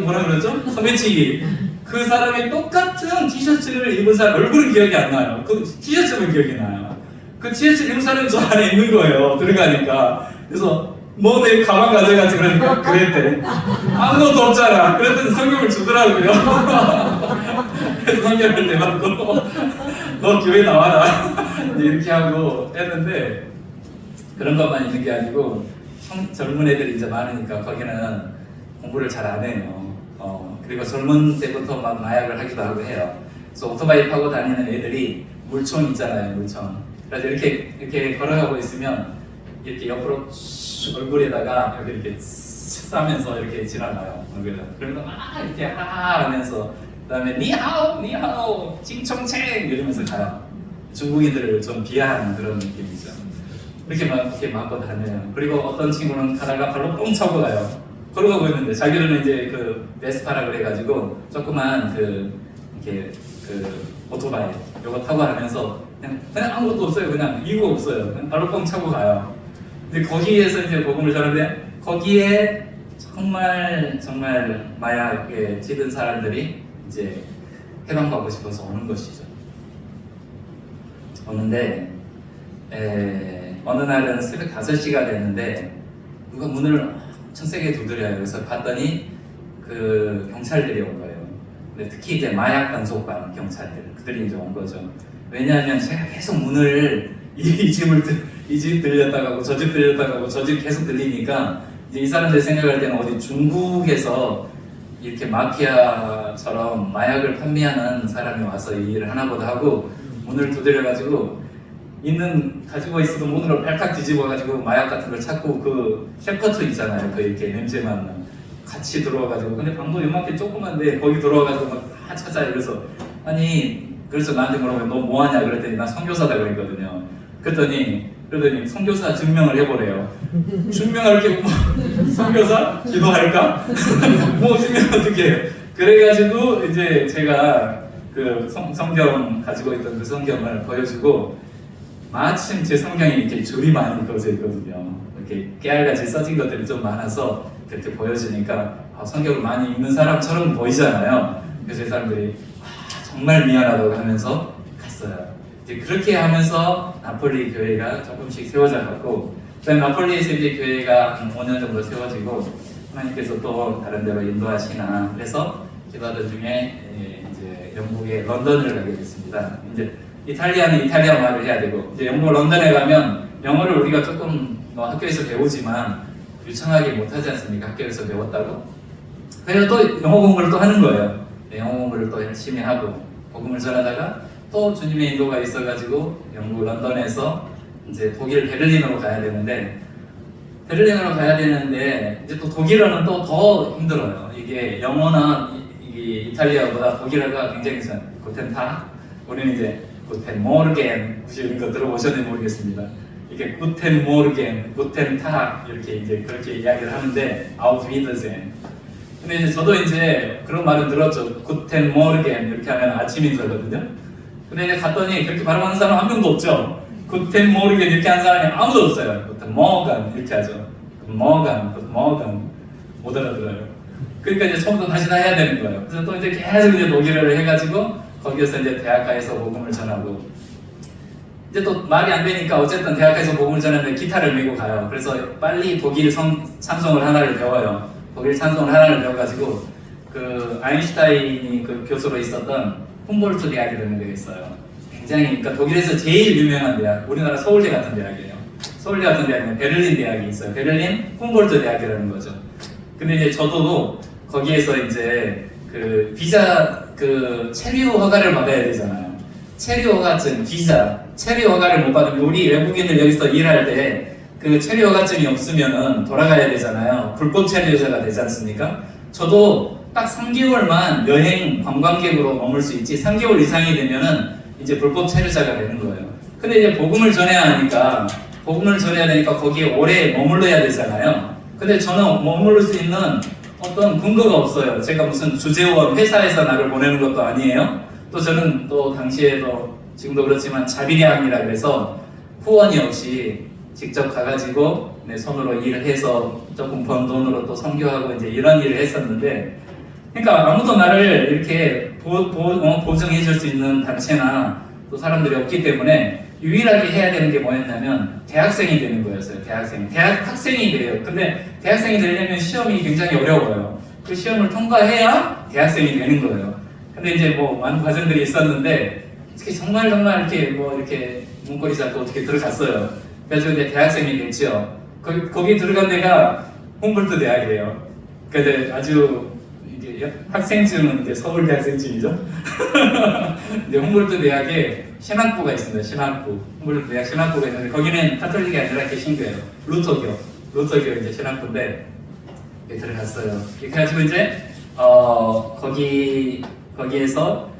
Speaker 1: 뭐라 그러죠? 소매치기. 그 사람이 똑같은 티셔츠를 입은 사람, 얼굴은 기억이 안 나요. 그 티셔츠는 기억이 나요. 그 티셔츠 입은 사람이 저 안에 있는 거예요, 들어가니까. 그래서 너 내 가방 가져가지, 그러니까 그랬대. 아무것도 없잖아. 그랬더니 성경을 주더라고요. 그래서 성경을 내받고 너 교회 나와라 이렇게 하고 했는데, 그런 것만 있는 게 아니고 젊은 애들이 이제 많으니까 거기는 공부를 잘 안 해요. 그리고 젊은 때부터 막 마약을 하기도 하고 해요. 그래서 오토바이 타고 다니는 애들이 물총 있잖아요, 물총. 그래서 이렇게 걸어가고 있으면 이렇게 옆으로 얼굴에다가 이렇게 싸면서 이렇게 지나가요. 그러면서 막 이렇게 하면서 그다음에 니하오 니하오 징청챙 이러면서 가요. 중국인들을 좀 비하하는 그런 느낌이죠. 이렇게 맞고 다녀요. 그리고 어떤 친구는 가다가 발로 뻥 차고 가요. 걸어가고 있는데 자기는 이제 그 베스파라 그래가지고 조그만 이렇게 오토바이 이거 타고 가면서 그냥 아무것도 없어요. 그냥 이유가 없어요. 그냥 발로 뻥 차고 가요. 근데 거기에서 이제 복음을 전하는데 거기에 정말 마약에 찌든 사람들이 이제 해방받고 싶어서 오는 것이죠. 오는데 어느 날은 새벽 5시가 됐는데 누가 문을 엄청 세게 두드려요. 그래서 봤더니 그 경찰들이 온 거예요. 근데 특히 이제 마약 단속반 경찰들 그들이 이제 온 거죠. 왜냐하면 제가 계속 문을 이 집 들렸다 가고 저 집 들렸다 가고 저 집 계속 들리니까 이제 이 사람들이 생각할 때는 어디 중국에서 이렇게 마피아처럼 마약을 판매하는 사람이 와서 이 일을 하나 보다 하고 문을 두드려가지고 가지고 있었던 문으로 발칵 뒤집어가지고 마약 같은 걸 찾고 그 셰퍼트 있잖아요. 그 이렇게 냄새 맡는 같이 들어와가지고 근데 방도 이만큼 조그만데 거기 들어와가지고 막 다 찾아요. 그래서 그래서 나한테 물어봐요. 너 뭐하냐 그랬더니 나 선교사다 그랬거든요. 그랬더니 선교사 증명을 해보래요. 증명할 게 뭐 선교사? 기도할까? 뭐 증명 어떻게 해요? 그래가지고 이제 제가 그 성경 가지고 있던 그 성경을 보여주고 마침 제 성경이 이렇게 줄이 많이 그어져 있거든요. 이렇게 깨알같이 써진 것들이 좀 많아서 그렇게 보여주니까 성경을 많이 읽는 사람처럼 보이잖아요. 그래서 이 사람들이 정말 미안하다고 하면서 갔어요. 이제 그렇게 하면서 나폴리 교회가 조금씩 세워져 갔고, 그다음 나폴리에서 이제 교회가 한 5년 정도 세워지고 하나님께서 또 다른 데로 인도하시나 그래서 기도하던 중에 이제 영국의 런던을 가게 됐습니다. 이제 이탈리아는 이탈리아 말을 해야 되고 이제 영국 런던에 가면 영어를 우리가 조금 학교에서 배우지만 유창하게 못하지 않습니까? 학교에서 배웠다고. 그래서 또 영어 공부를 또 하는 거예요. 영어 공부를 또 열심히 하고 복음을 전하다가 또 주님의 인도가 있어가지고 영국 런던에서 이제 독일 베를린으로 가야 되는데 이제 또 독일어는 또 더 힘들어요. 이게 영어나 이게 이탈리아보다 독일어가 굉장히 구텐타 우리는 이제 구텐 모르겐 혹시 이런 거 들어보셨는지 모르겠습니다. 이게 구텐 모르겐, 구텐타 이렇게 이제 그렇게 이야기를 하는데 아우트위드센. 근데 이제 저도 이제 그런 말은 들었죠. 구텐 모르겐 이렇게 하면 아침 인사거든요. 근데 이제 갔더니 그렇게 발음하는 사람 한 명도 없죠. 구텐 모르겐 이렇게 하는 사람이 아무도 없어요. 구텐 모간 이렇게 하죠. 모간 못 알아들어요. 그러니까 이제 처음부터 다시 다 해야 되는 거예요. 그래서 또 이제 계속 이제 독일어를 해가지고 거기에서 이제 대학가에서 복음을 전하고 이제 또 말이 안 되니까 어쨌든 대학가에서 복음을 전하는데 기타를 메고 가요. 그래서 빨리 독일 찬송을 하나를 배워요. 독일 찬송을 하나를 배워가지고 그 아인슈타인이 그 교수로 있었던 훔볼트 대학이라는 데가 있어요. 굉장히 그러니까 독일에서 제일 유명한 대학, 우리나라 서울대 같은 대학이에요. 서울대 같은 대학은 베를린 대학이 있어요. 베를린 훔볼트 대학이라는 거죠. 근데 이제 저도 거기에서 이제 그 비자 그 체류 허가를 받아야 되잖아요. 체류 허가증, 비자, 체류 허가를 못 받으면 우리 외국인들 여기서 일할 때 그 체류 허가증이 없으면은 돌아가야 되잖아요. 불법 체류자가 되지 않습니까? 저도 딱 3개월만 여행 관광객으로 머물 수 있지 3개월 이상이 되면은 이제 불법 체류자가 되는 거예요. 근데 이제 복음을 전해야 되니까 거기에 오래 머물러야 되잖아요. 근데 저는 머무를 수 있는 어떤 근거가 없어요. 제가 무슨 주재원 회사에서 나를 보내는 것도 아니에요. 또 저는 또 당시에도 지금도 그렇지만 자비량이라 그래서 후원이 없이 직접 가가지고 내 손으로 일을 해서 조금 번 돈으로 또 선교하고 이제 이런 일을 했었는데, 그러니까 아무도 나를 이렇게 보증해 줄 수 있는 단체나 또 사람들이 없기 때문에 유일하게 해야 되는 게 뭐였냐면 대학생이 되는 거였어요. 대학 학생이 돼요. 근데 대학생이 되려면 시험이 굉장히 어려워요. 그 시험을 통과해야 대학생이 되는 거예요. 근데 이제 뭐 많은 과정들이 있었는데 특히 정말 이렇게 문고리 잡고 어떻게 들어갔어요. 그래서 이제 대학생이 됐죠. 거기 들어간 데가 훔볼트 대학이에요. 그래서 아주 학생증은 이제 서울대 학생증이죠. 이제 훔볼트 대학에 신학부가 있습니다. 신학부. 훔볼트 대학 신학부가 있는데 거기는 카톨릭이 아니라 개신교예요. 루터교 이제 신학부인데 들어갔어요. 그래가지고 이제 거기에서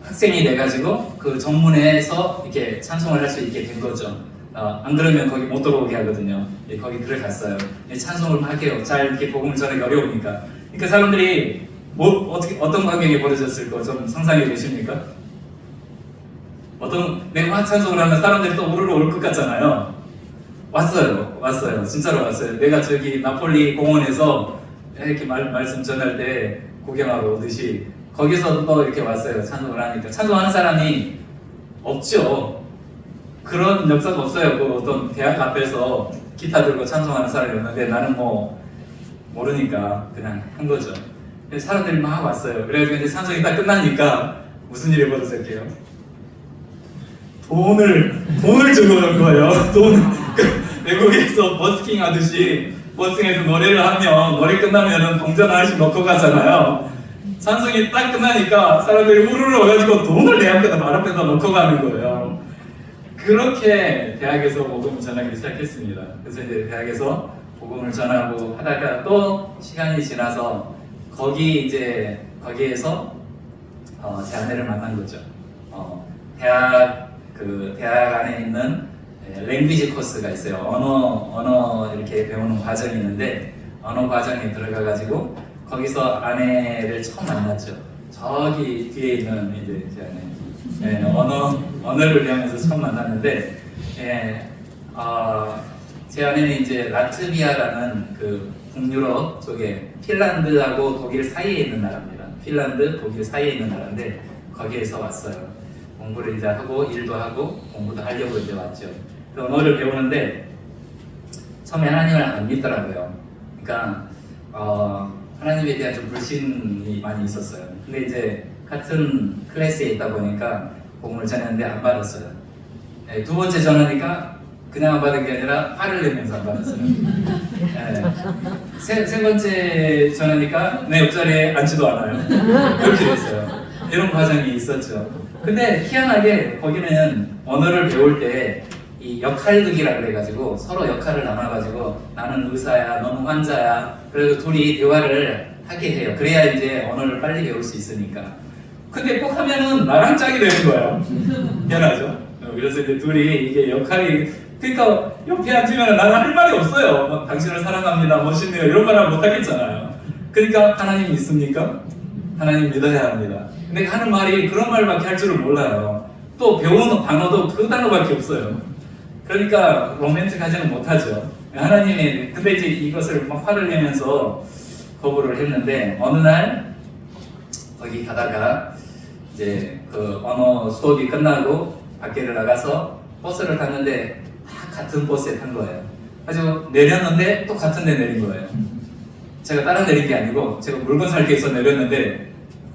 Speaker 1: 학생이 돼가지고 그 정문에서 이렇게 찬송을 할 수 있게 된 거죠. 안 그러면 거기 못 들어오게 하거든요. 거기 들어갔어요. 찬송을 막 해요. 잘 이렇게 복음을 전하기 어려우니까. 그러니까 사람들이 어떤 광경이 벌어졌을 거 좀 상상해 보십니까? 내가 찬송을 하면 사람들이 또 우르르 올 것 같잖아요. 왔어요. 진짜로 왔어요. 내가 저기 나폴리 공원에서 이렇게 말씀 전할 때 구경하러 오듯이 거기서 또 이렇게 왔어요. 찬송을 하니까. 찬송하는 사람이 없죠. 그런 역사가 없어요. 그 어떤 대학 앞에서 기타 들고 찬송하는 사람이 없는데 나는 뭐 모르니까 그냥 한 거죠. 사람들이 막 왔어요. 그래가지고 이제 찬송이 딱 끝나니까 무슨 일이 벌어졌게요? 돈을 주고 온 거예요. 외국에서 버스킹 하듯이 버스킹에서 노래를 하면 노래 끝나면은 동전 하나씩 넣고 가잖아요. 찬송이 딱 끝나니까 사람들이 우르르 와가지고 돈을 내 앞에다 말 앞에다 넣고 가는 거예요. 그렇게 대학에서 복음을 전하기 시작했습니다. 그래서 이제 대학에서 복음을 전하고 하다가 또 시간이 지나서 거기에서 제 아내를 만난 거죠. 대학 안에 있는 랭귀지 코스가 있어요. 언어 이렇게 배우는 과정이 있는데 언어 과정에 들어가가지고 거기서 아내를 처음 만났죠. 저기 뒤에 있는 이제 제 아내. 언어를 배우면서 처음 만났는데, 제 아내는 이제 라트비아라는 그 북유럽 쪽에 핀란드하고 독일 사이에 있는 나라입니다. 핀란드, 독일 사이에 있는 나라인데 거기에서 왔어요. 공부를 이제 하고 일도 하고 공부도 하려고 이제 왔죠. 그 언어를 배우는데 처음에 하나님을 안 믿더라고요. 그러니까 하나님에 대한 좀 불신이 많이 있었어요. 근데 이제 같은 클래스에 있다 보니까 복음을 전했는데 안 받았어요. 두 번째 전하니까 그냥 안 받은 게 아니라 화를 내면서 안 받았어요. 세 번째 전하니까 내 옆자리에 앉지도 않아요. 그렇게 됐어요. 이런 과정이 있었죠. 근데 희한하게 거기는 언어를 배울 때 이 역할극이라 그래가지고 서로 역할을 나눠가지고 나는 의사야, 너는 환자야. 그래서 둘이 대화를 하게 해요. 그래야 이제 언어를 빨리 배울 수 있으니까. 근데 꼭 하면은 나랑 짝이 되는 거예요. 미안하죠? 그래서 이제 둘이 이게 역할이 그러니까 옆에 앉으면 나는 할 말이 없어요. 당신을 사랑합니다, 멋있네요 이런 말을 못 하겠잖아요. 그러니까 하나님 믿습니까? 하나님 믿어야 합니다. 근데 하는 말이 그런 말밖에 할 줄을 몰라요. 또 배우는 단어도 그 단어밖에 없어요. 그러니까 로맨틱하지는 못하죠. 하나님이 근데 이제 이것을 막 화를 내면서 거부를 했는데 어느 날 거기 가다가 이제 그 언어 수업이 끝나고 밖에를 나가서 버스를 탔는데 다 같은 버스에 탄 거예요. 그래서 내렸는데 또 같은 데 내린 거예요. 제가 따라 내린 게 아니고 제가 물건 살기 위해서 내렸는데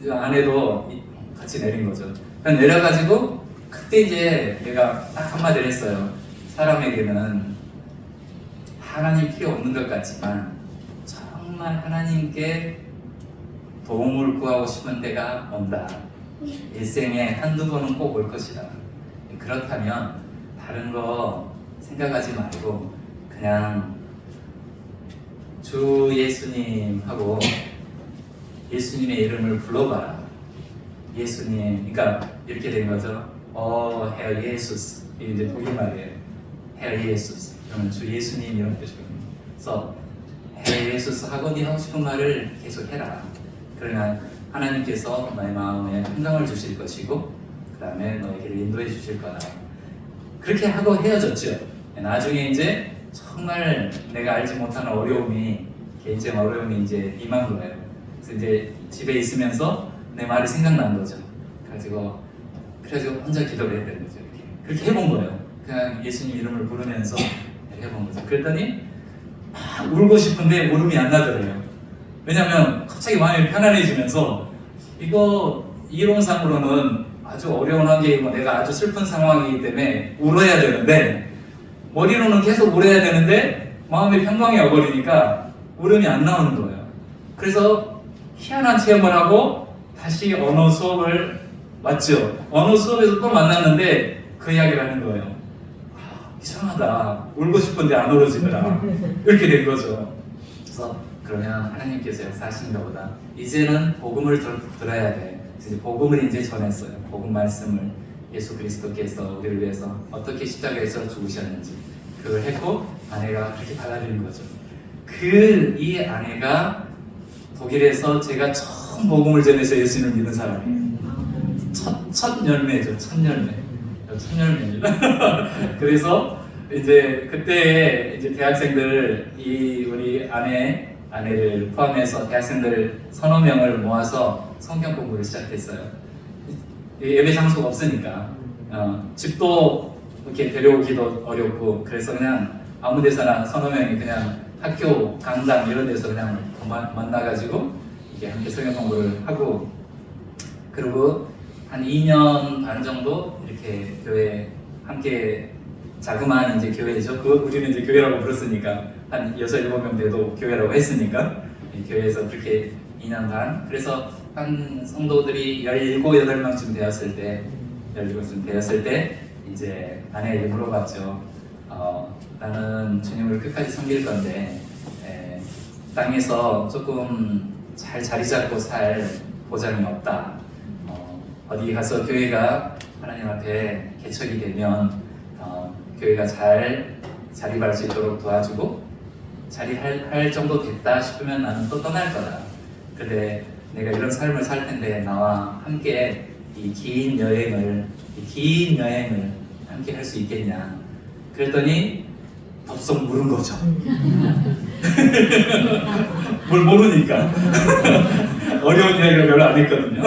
Speaker 1: 아내도 같이 내린 거죠. 그래서 내려가지고 그때 이제 내가 딱 한마디를 했어요. 사람에게는 하나님 필요 없는 것 같지만 정말 하나님께 도움을 구하고 싶은 때가 온다. 일생에 한두 번은 꼭 올 것이다. 그렇다면 다른 거 생각하지 말고 그냥 주 예수님하고 예수님의 이름을 불러봐라. 예수님, 그러니까 이렇게 된 거죠. Herr Jesus, 이제 독일 말이에요. Herr Jesus, 그러면 주 예수님 이런 뜻이거든요. 그래서 Herr Jesus 하고 네 하고 싶은 말을 계속 해라. 그러면 하나님께서 너의 마음에 평강을 주실 것이고 그 다음에 너에게를 인도해 주실 거다. 그렇게 하고 헤어졌죠. 나중에 이제 정말 내가 알지 못하는 어려움이 개인적인 어려움이 이제 임한 거예요. 그래서 이제 집에 있으면서 내 말이 생각난 거죠. 그래가지고 혼자 기도를 해야 되는 거죠. 그렇게 해본 거예요. 그냥 예수님 이름을 부르면서 해본 거죠. 그랬더니 막 울고 싶은데 울음이 안 나더래요. 왜냐면 갑자기 마음이 편안해지면서 이거 이론상으로는 아주 어려운 환경이고 내가 아주 슬픈 상황이기 때문에 울어야 되는데 머리로는 계속 울어야 되는데 마음이 평강이 와버리니까 울음이 안 나오는 거예요. 그래서 희한한 체험을 하고 다시 언어 수업을 왔죠. 언어 수업에서 또 만났는데 그 이야기를 하는 거예요. 이상하다. 울고 싶은데 안 울어지더라. 이렇게 된 거죠. 그래서 그러면 하나님께서 역사하시는가 보다. 이제는 복음을 들어야 돼. 이제 복음을 이제 전했어요. 복음 말씀을 예수 그리스도께서 우리를 위해서 어떻게 십자가에서 죽으셨는지 그걸 했고 아내가 그렇게 받아들인 거죠. 이 아내가 독일에서 제가 처음 복음을 전해서 예수님을 믿는 사람이에요. 첫 열매죠. 첫 열매입니다. 그래서 이제 그때 이제 대학생들 우리 아내를 포함해서 대학생들 서너 명을 모아서 성경 공부를 시작했어요. 예배 장소가 없으니까 집도 이렇게 데려오기도 어렵고 그래서 그냥 아무 데서나 서너 명이 그냥 학교 강당 이런 데서 그냥 만나가지고 이렇게 함께 성경 공부를 하고 그리고 한 2년 반 정도 이렇게 교회 함께 자그마한 이제 교회죠. 우리는 이제 교회라고 부르으니까 한 6, 7명 돼도 교회라고 했으니까 교회에서 그렇게 2년 반 그래서 한 성도들이 17, 8명쯤 되었을 때 이제 아내에게 물어봤죠. 나는 주님을 끝까지 섬길 건데 땅에서 조금 잘 자리 잡고 살 보장이 없다. 어디 가서 교회가 하나님 앞에 개척이 되면 교회가 잘 자리할 수 있도록 도와주고 자리할 정도 됐다 싶으면 나는 또 떠날 거다. 근데 내가 이런 삶을 살 텐데 나와 함께 이 긴 여행을 함께 할 수 있겠냐. 그랬더니 덥석 물은 거죠. 뭘 모르니까. 어려운 이야기를 별로 안 했거든요.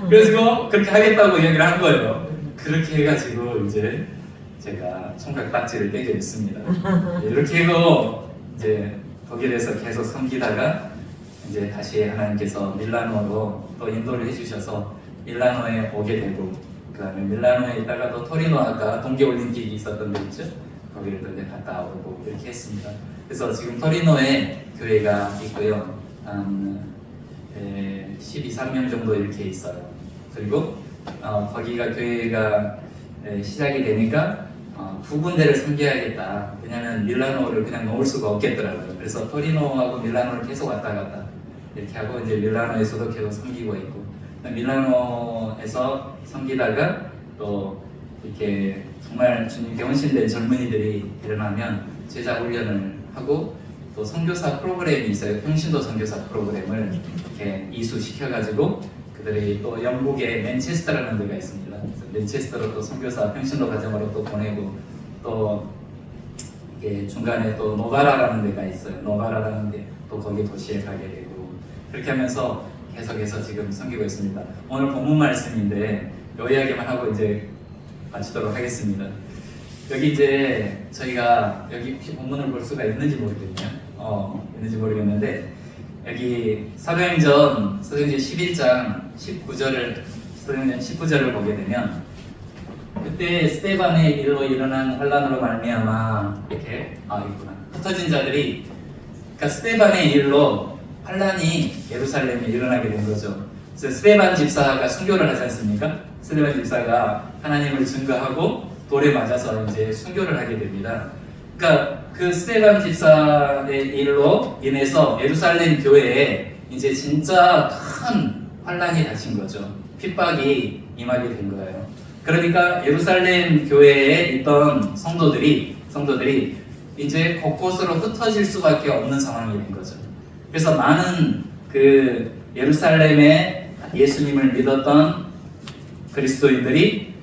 Speaker 1: 그래서 그렇게 하겠다고 이야기를 한 거예요. 그렇게 해가지고 이제 제가 총각 딱지를 떼게 됐습니다. 이렇게 해서 이제 독일에서 계속 섬기다가 이제 다시 하나님께서 밀라노로 또 인도를 해주셔서 밀라노에 오게 되고 그 다음에 밀라노에 있다가 또 토리노 아까 동계올림픽이 있었던 데 있죠? 거기를 또 이제 갔다 오고 이렇게 했습니다. 그래서 지금 토리노에 교회가 있고요. 한 12, 3명 정도 이렇게 있어요. 그리고 거기가 교회가 시작이 되니까 두 군데를 섬겨야겠다. 왜냐하면 밀라노를 그냥 놓을 수가 없겠더라고요. 그래서 토리노하고 밀라노를 계속 왔다 갔다 이렇게 하고 이제 밀라노에서도 계속 섬기고 있고 밀라노에서 섬기다가 또 이렇게 정말 주님께 헌신된 젊은이들이 일어나면 제자 훈련을 하고 또 선교사 프로그램이 있어요. 평신도 선교사 프로그램을 이렇게 이수시켜가지고 그들이 또 영국의 맨체스터라는 데가 있습니다. 그래서 맨체스터로 또 선교사 평신도 과정으로 또 보내고 또 이게 중간에 또 노바라라는 데가 있어요. 노바라라는 데 또 거기 도시에 가게 되고 그렇게 하면서 계속해서 지금 섬기고 있습니다. 오늘 본문 말씀인데 요 이야기만 하고 이제 마치도록 하겠습니다. 여기 이제 저희가 여기 본문을 볼 수가 있는지 모르겠는데 여기 사도행전 11장 19절을 보게 되면 그때 스데반의 일로 일어난 환란으로 말미암아 이렇게 있구나 흩어진 자들이 그러니까 스데반의 일로 환란이 예루살렘에 일어나게 된 거죠. 그래서 스데반 집사가 순교를 하지 않습니까? 스데반 집사가 하나님을 증거하고 돌에 맞아서 이제 순교를 하게 됩니다. 그러니까 그 스데반 집사의 일로 인해서 예루살렘 교회에 이제 진짜 큰 환란이 닥친 거죠. 핍박이 임하게 된 거예요. 그러니까 예루살렘 교회에 있던 성도들이 이제 곳곳으로 흩어질 수밖에 없는 상황이 된 거죠. 그래서 많은 그 예루살렘에 예수님을 믿었던 그리스도인들이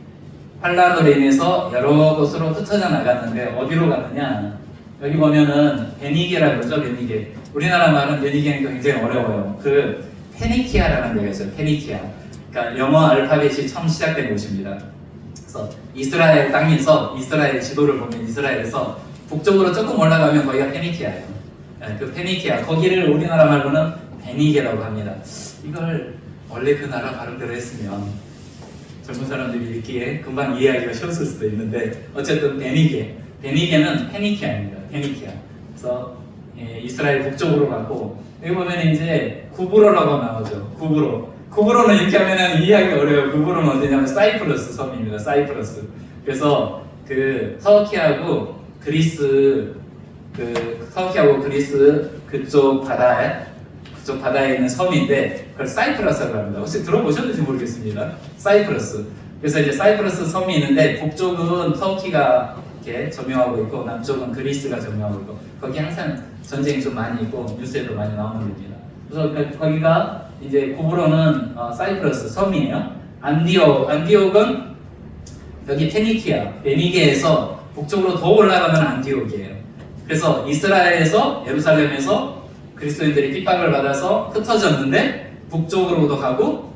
Speaker 1: 환란으로 인해서 여러 곳으로 흩어져 나갔는데 어디로 갔느냐? 여기 보면은 베니게라고 그러죠. 베니게. 우리나라 말은 베니게는 굉장히 어려워요. 그 페니키아라는 데가 있어요. 페니키아. 그러니까 영어 알파벳이 처음 시작된 곳입니다. 그래서 이스라엘 땅에서 이스라엘 지도를 보면 이스라엘에서 북쪽으로 조금 올라가면 거기가 페니키아예요. 그 페니키아 거기를 우리나라 말로는 베니게라고 합니다. 이걸 원래 그 나라 발음대로 했으면 젊은 사람들이 읽기에 금방 이해하기가 쉬웠을 수도 있는데 어쨌든 베니게는 페니키아입니다. 페니키아. 그래서 이스라엘 북쪽으로 가고, 여기 보면 이제 구브로라고 나오죠. 구브로는 이렇게 하면은 이해하기 어려워요. 구브로는 어디냐면 사이프러스 섬입니다. 사이프러스. 그래서 그 터키하고 그리스 그쪽 바다에 있는 섬인데 그걸 사이프러스라고 합니다. 혹시 들어보셨는지 모르겠습니다. 사이프러스. 그래서 이제 사이프러스 섬이 있는데 북쪽은 터키가 이렇게 점령하고 있고 남쪽은 그리스가 점령하고 있고, 거기 항상 전쟁이 좀 많이 있고 뉴스에도 많이 나오는 데입니다. 그래서 거기가 이제 구브로는 사이프러스 섬이에요. 안디옥은 여기 베니게에서 북쪽으로 더 올라가면 안디옥이에요. 그래서 이스라엘에서 예루살렘에서 그리스도인들이 핍박을 받아서 흩어졌는데 북쪽으로도 가고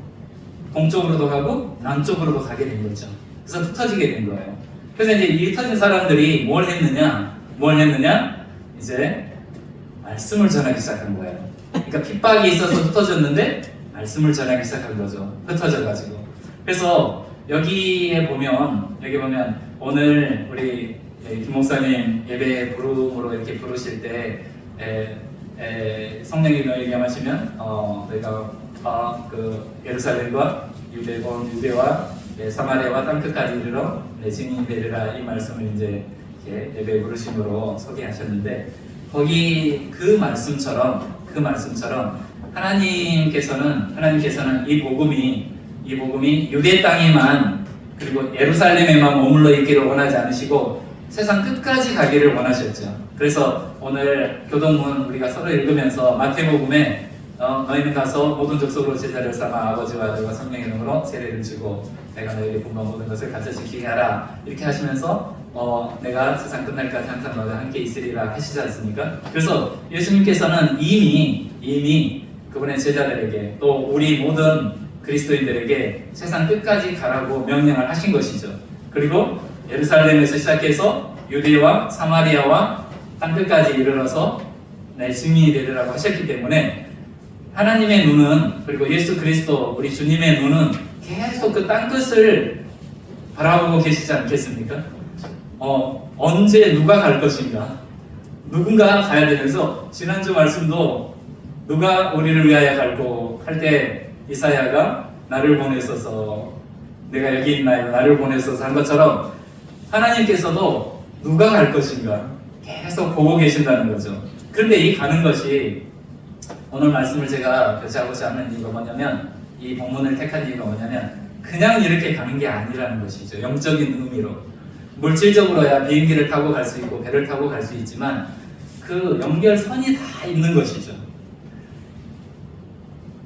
Speaker 1: 동쪽으로도 가고 남쪽으로도 가게 된 거죠. 그래서 흩어지게 된 거예요. 그래서 이제 이 흩어진 사람들이 뭘 했느냐? 이제 말씀을 전하기 시작한 거예요. 그러니까 핍박이 있어서 흩어졌는데 말씀을 전하기 시작한 거죠. 흩어져가지고. 그래서 여기 보면 오늘 우리 김 목사님 예배 부름으로 이렇게 부르실 때 성령이 너에게 하시면 내가 예루살렘과 유대와 사마리아와 땅끝까지 이르러 내 증인이 되리라, 이 말씀을 이제 이렇게 예배 부르심으로 소개하셨는데, 거기 그 말씀처럼 하나님께서는 이 복음이 유대 땅에만 그리고 예루살렘에만 머물러 있기를 원하지 않으시고 세상 끝까지 가기를 원하셨죠. 그래서 오늘 교동문 우리가 서로 읽으면서 마태복음에 너희는 가서 모든 족속으로 제자를 삼아 아버지와 아들과 성령의 이름으로 세례를 주고 내가 너희에게 분부한 모든 것을 가르쳐 지키게 하라, 이렇게 하시면서 내가 세상 끝날까지 항상 너희와 함께 있으리라 하시지 않습니까? 그래서 예수님께서는 이미 그분의 제자들에게 또 우리 모든 그리스도인들에게 세상 끝까지 가라고 명령을 하신 것이죠. 그리고 예루살렘에서 시작해서 유대와 사마리아와 땅끝까지 이르러서 내 증인이 되리라고 하셨기 때문에 하나님의 눈은, 그리고 예수 그리스도 우리 주님의 눈은 계속 그 땅끝을 바라보고 계시지 않겠습니까? 언제 누가 갈 것인가? 누군가 가야 되면서, 지난주 말씀도 누가 우리를 위하여 갈고 할 때 이사야가 나를 보내소서, 내가 여기 있나요? 나를 보내소서 한 것처럼 하나님께서도 누가 갈 것인가 계속 보고 계신다는 거죠. 그런데 이 가는 것이, 오늘 말씀을 제가 교체하고자 하는 이유가 뭐냐면, 이 본문을 택한 이유가 뭐냐면 그냥 이렇게 가는 게 아니라는 것이죠. 영적인 의미로. 물질적으로야 비행기를 타고 갈 수 있고 배를 타고 갈 수 있지만 그 연결선이 다 있는 것이죠.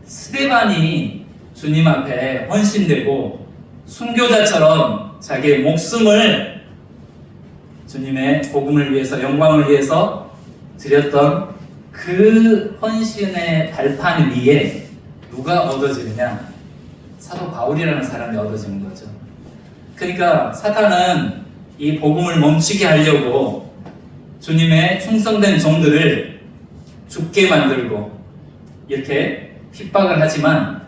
Speaker 1: 스데반이 주님 앞에 헌신되고 순교자처럼 자기의 목숨을 주님의 복음을 위해서, 영광을 위해서 드렸던 그 헌신의 발판 위에 누가 얻어지느냐? 사도 바울이라는 사람이 얻어지는 거죠. 그러니까 사탄은 이 복음을 멈추게 하려고 주님의 충성된 종들을 죽게 만들고 이렇게 핍박을 하지만,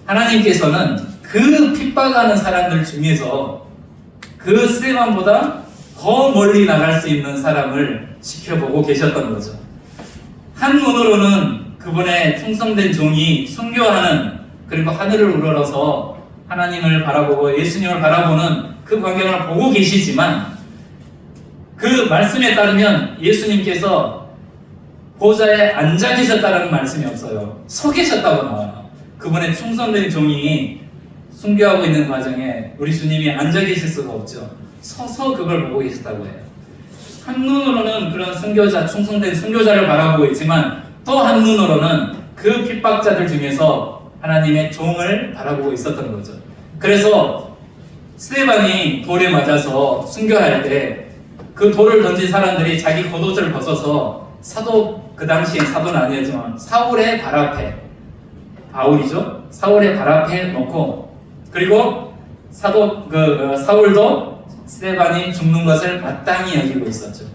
Speaker 1: 하나님께서는 그 핍박하는 사람들 중에서 그 스데반보다 더 멀리 나갈 수 있는 사람을 지켜보고 계셨던 거죠. 한 눈으로는 그분의 충성된 종이 순교하는, 그리고 하늘을 우러러서 하나님을 바라보고 예수님을 바라보는 그 광경을 보고 계시지만, 그 말씀에 따르면 예수님께서 보좌에 앉아 계셨다는 말씀이 없어요. 서 계셨다고 나와요. 그분의 충성된 종이 순교하고 있는 과정에 우리 주님이 앉아 계실 수가 없죠. 서서 그걸 보고 계셨다고 해요. 한눈으로는 그런 순교자, 충성된 순교자를 바라보고 있지만 또 한눈으로는 그 핍박자들 중에서 하나님의 종을 바라보고 있었던 거죠. 그래서 스데반이 돌에 맞아서 순교할 때 그 돌을 던진 사람들이 자기 겉옷을 벗어서 그 당시엔 사도는 아니었지만 사울의 발 앞에, 바울이죠? 사울의 발 앞에 놓고, 그리고 사울도 스데반이 죽는 것을 마땅히 여기고 있었죠.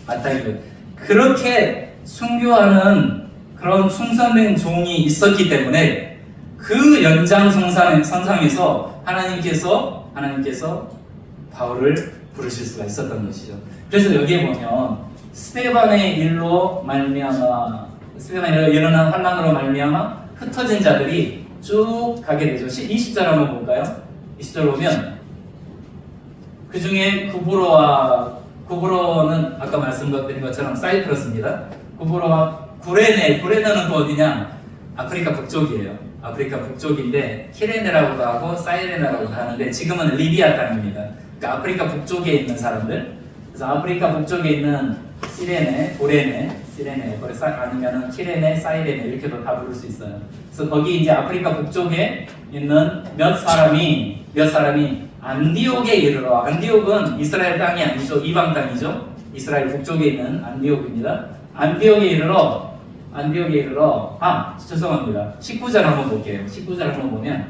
Speaker 1: 마땅히. 그렇게 순교하는 그런 충성된 종이 있었기 때문에 그 연장선상에서 하나님께서 바울을 부르실 수가 있었던 것이죠. 그래서 여기에 보면
Speaker 2: 스데반의 일로 말미암아 스데반의 일로 일어난 환난으로 말미암아 흩어진 자들이 쭉 가게 되죠. 20절 한번 볼까요? 20절 보면 그 중에 구브로는 아까 말씀드린 것처럼 사이프러스입니다. 구브로와 구레네는 또 어디냐? 아프리카 북쪽이에요. 아프리카 북쪽인데 키레네라고도 하고 사이레나라고도 하는데 지금은 리비아 땅입니다. 그러니까 아프리카 북쪽에 있는 사람들. 그래서 아프리카 북쪽에 있는 시레네, 그래서 아니면은 키레네, 사이레네 이렇게도 다 부를 수 있어요. 그래서 거기 이제 아프리카 북쪽에 있는 몇 사람이 안디옥에 이르러, 안디옥은 이스라엘 땅이 아니죠. 이방 땅이죠. 이스라엘 북쪽에 있는 안디옥입니다. 안디옥에 이르러 죄송합니다. 19절 한번 볼게요. 19절 한번 보면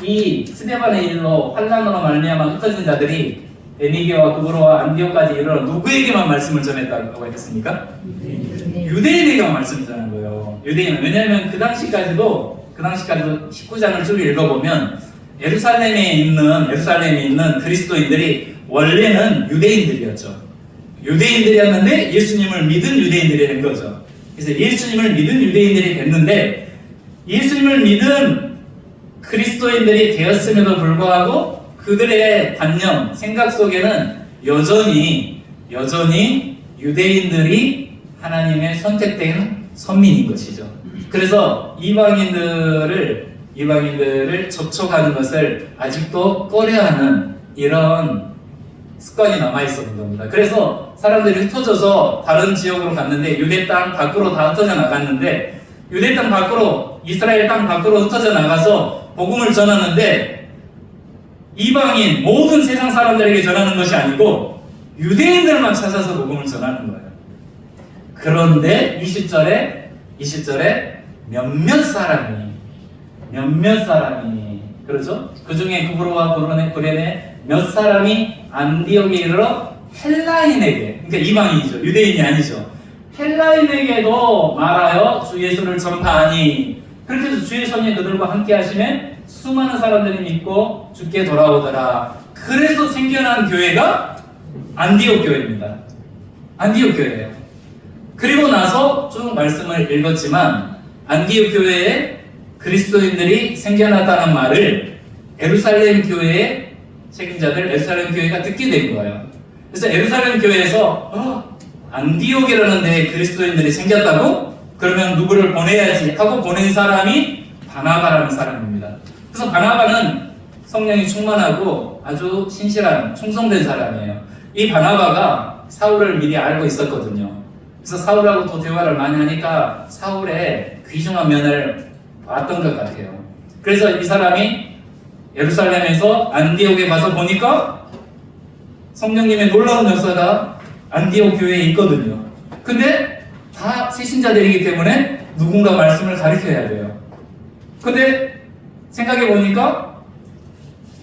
Speaker 2: 이 스데반의 일로 환난으로 말미암아 흩어진 자들이 베니게와 구브로와 안디옥까지 이르러 누구에게만 말씀을 전했다고 했습니까? 유대인에게만 말씀을 전한 거예요. 유대인. 왜냐하면 그 당시까지도 19장을 쭉 읽어보면 예루살렘에 있는 그리스도인들이 원래는 유대인들이었죠. 유대인들이었는데 예수님을 믿은 유대인들이 된 거죠. 그래서 예수님을 믿은 유대인들이 됐는데 예수님을 믿은 그리스도인들이 되었음에도 불구하고 그들의 관념, 생각 속에는 여전히 유대인들이 하나님의 선택된 선민인 것이죠. 그래서 이방인들을 접촉하는 것을 아직도 꺼려하는 이런 습관이 남아있었던 겁니다. 그래서 사람들이 흩어져서 다른 지역으로 갔는데 유대 땅 밖으로 다 흩어져 나갔는데 유대 땅 밖으로 이스라엘 땅 밖으로 흩어져 나가서 복음을 전하는데 이방인 모든 세상 사람들에게 전하는 것이 아니고 유대인들만 찾아서 복음을 전하는 거예요. 그런데 20절에 몇몇 사람이 그렇죠? 그 중에 구브로와 구레네 몇 사람이 안디옥에 이르러 헬라인에게, 그러니까 이방인이죠. 유대인이 아니죠. 헬라인에게도 말하여 주 예수를 전파하니 그렇게 해서 주의 손이 그들과 함께 하시면 수많은 사람들이 믿고 주께 돌아오더라. 그래서 생겨난 교회가 안디옥 교회입니다. 안디옥 교회예요. 그리고 나서 쭉 말씀을 읽었지만 안디옥 교회에 그리스도인들이 생겨났다는 말을 예루살렘 교회의 책임자들, 예루살렘 교회가 듣게 된 거예요. 그래서 예루살렘 교회에서 안디옥이라는 데에 그리스도인들이 생겼다고? 그러면 누구를 보내야지 하고 보낸 사람이 바나바라는 사람입니다. 그래서 바나바는 성령이 충만하고 아주 신실한 충성된 사람이에요. 이 바나바가 사울을 미리 알고 있었거든요. 그래서 사울하고 또 대화를 많이 하니까 사울의 귀중한 면을 봤던 것 같아요. 그래서 이 사람이 예루살렘에서 안디옥에 가서 보니까 성령님의 놀라운 역사가 안디옥 교회에 있거든요. 근데 다 새신자들이기 때문에 누군가 말씀을 가르쳐야 돼요. 근데 생각해 보니까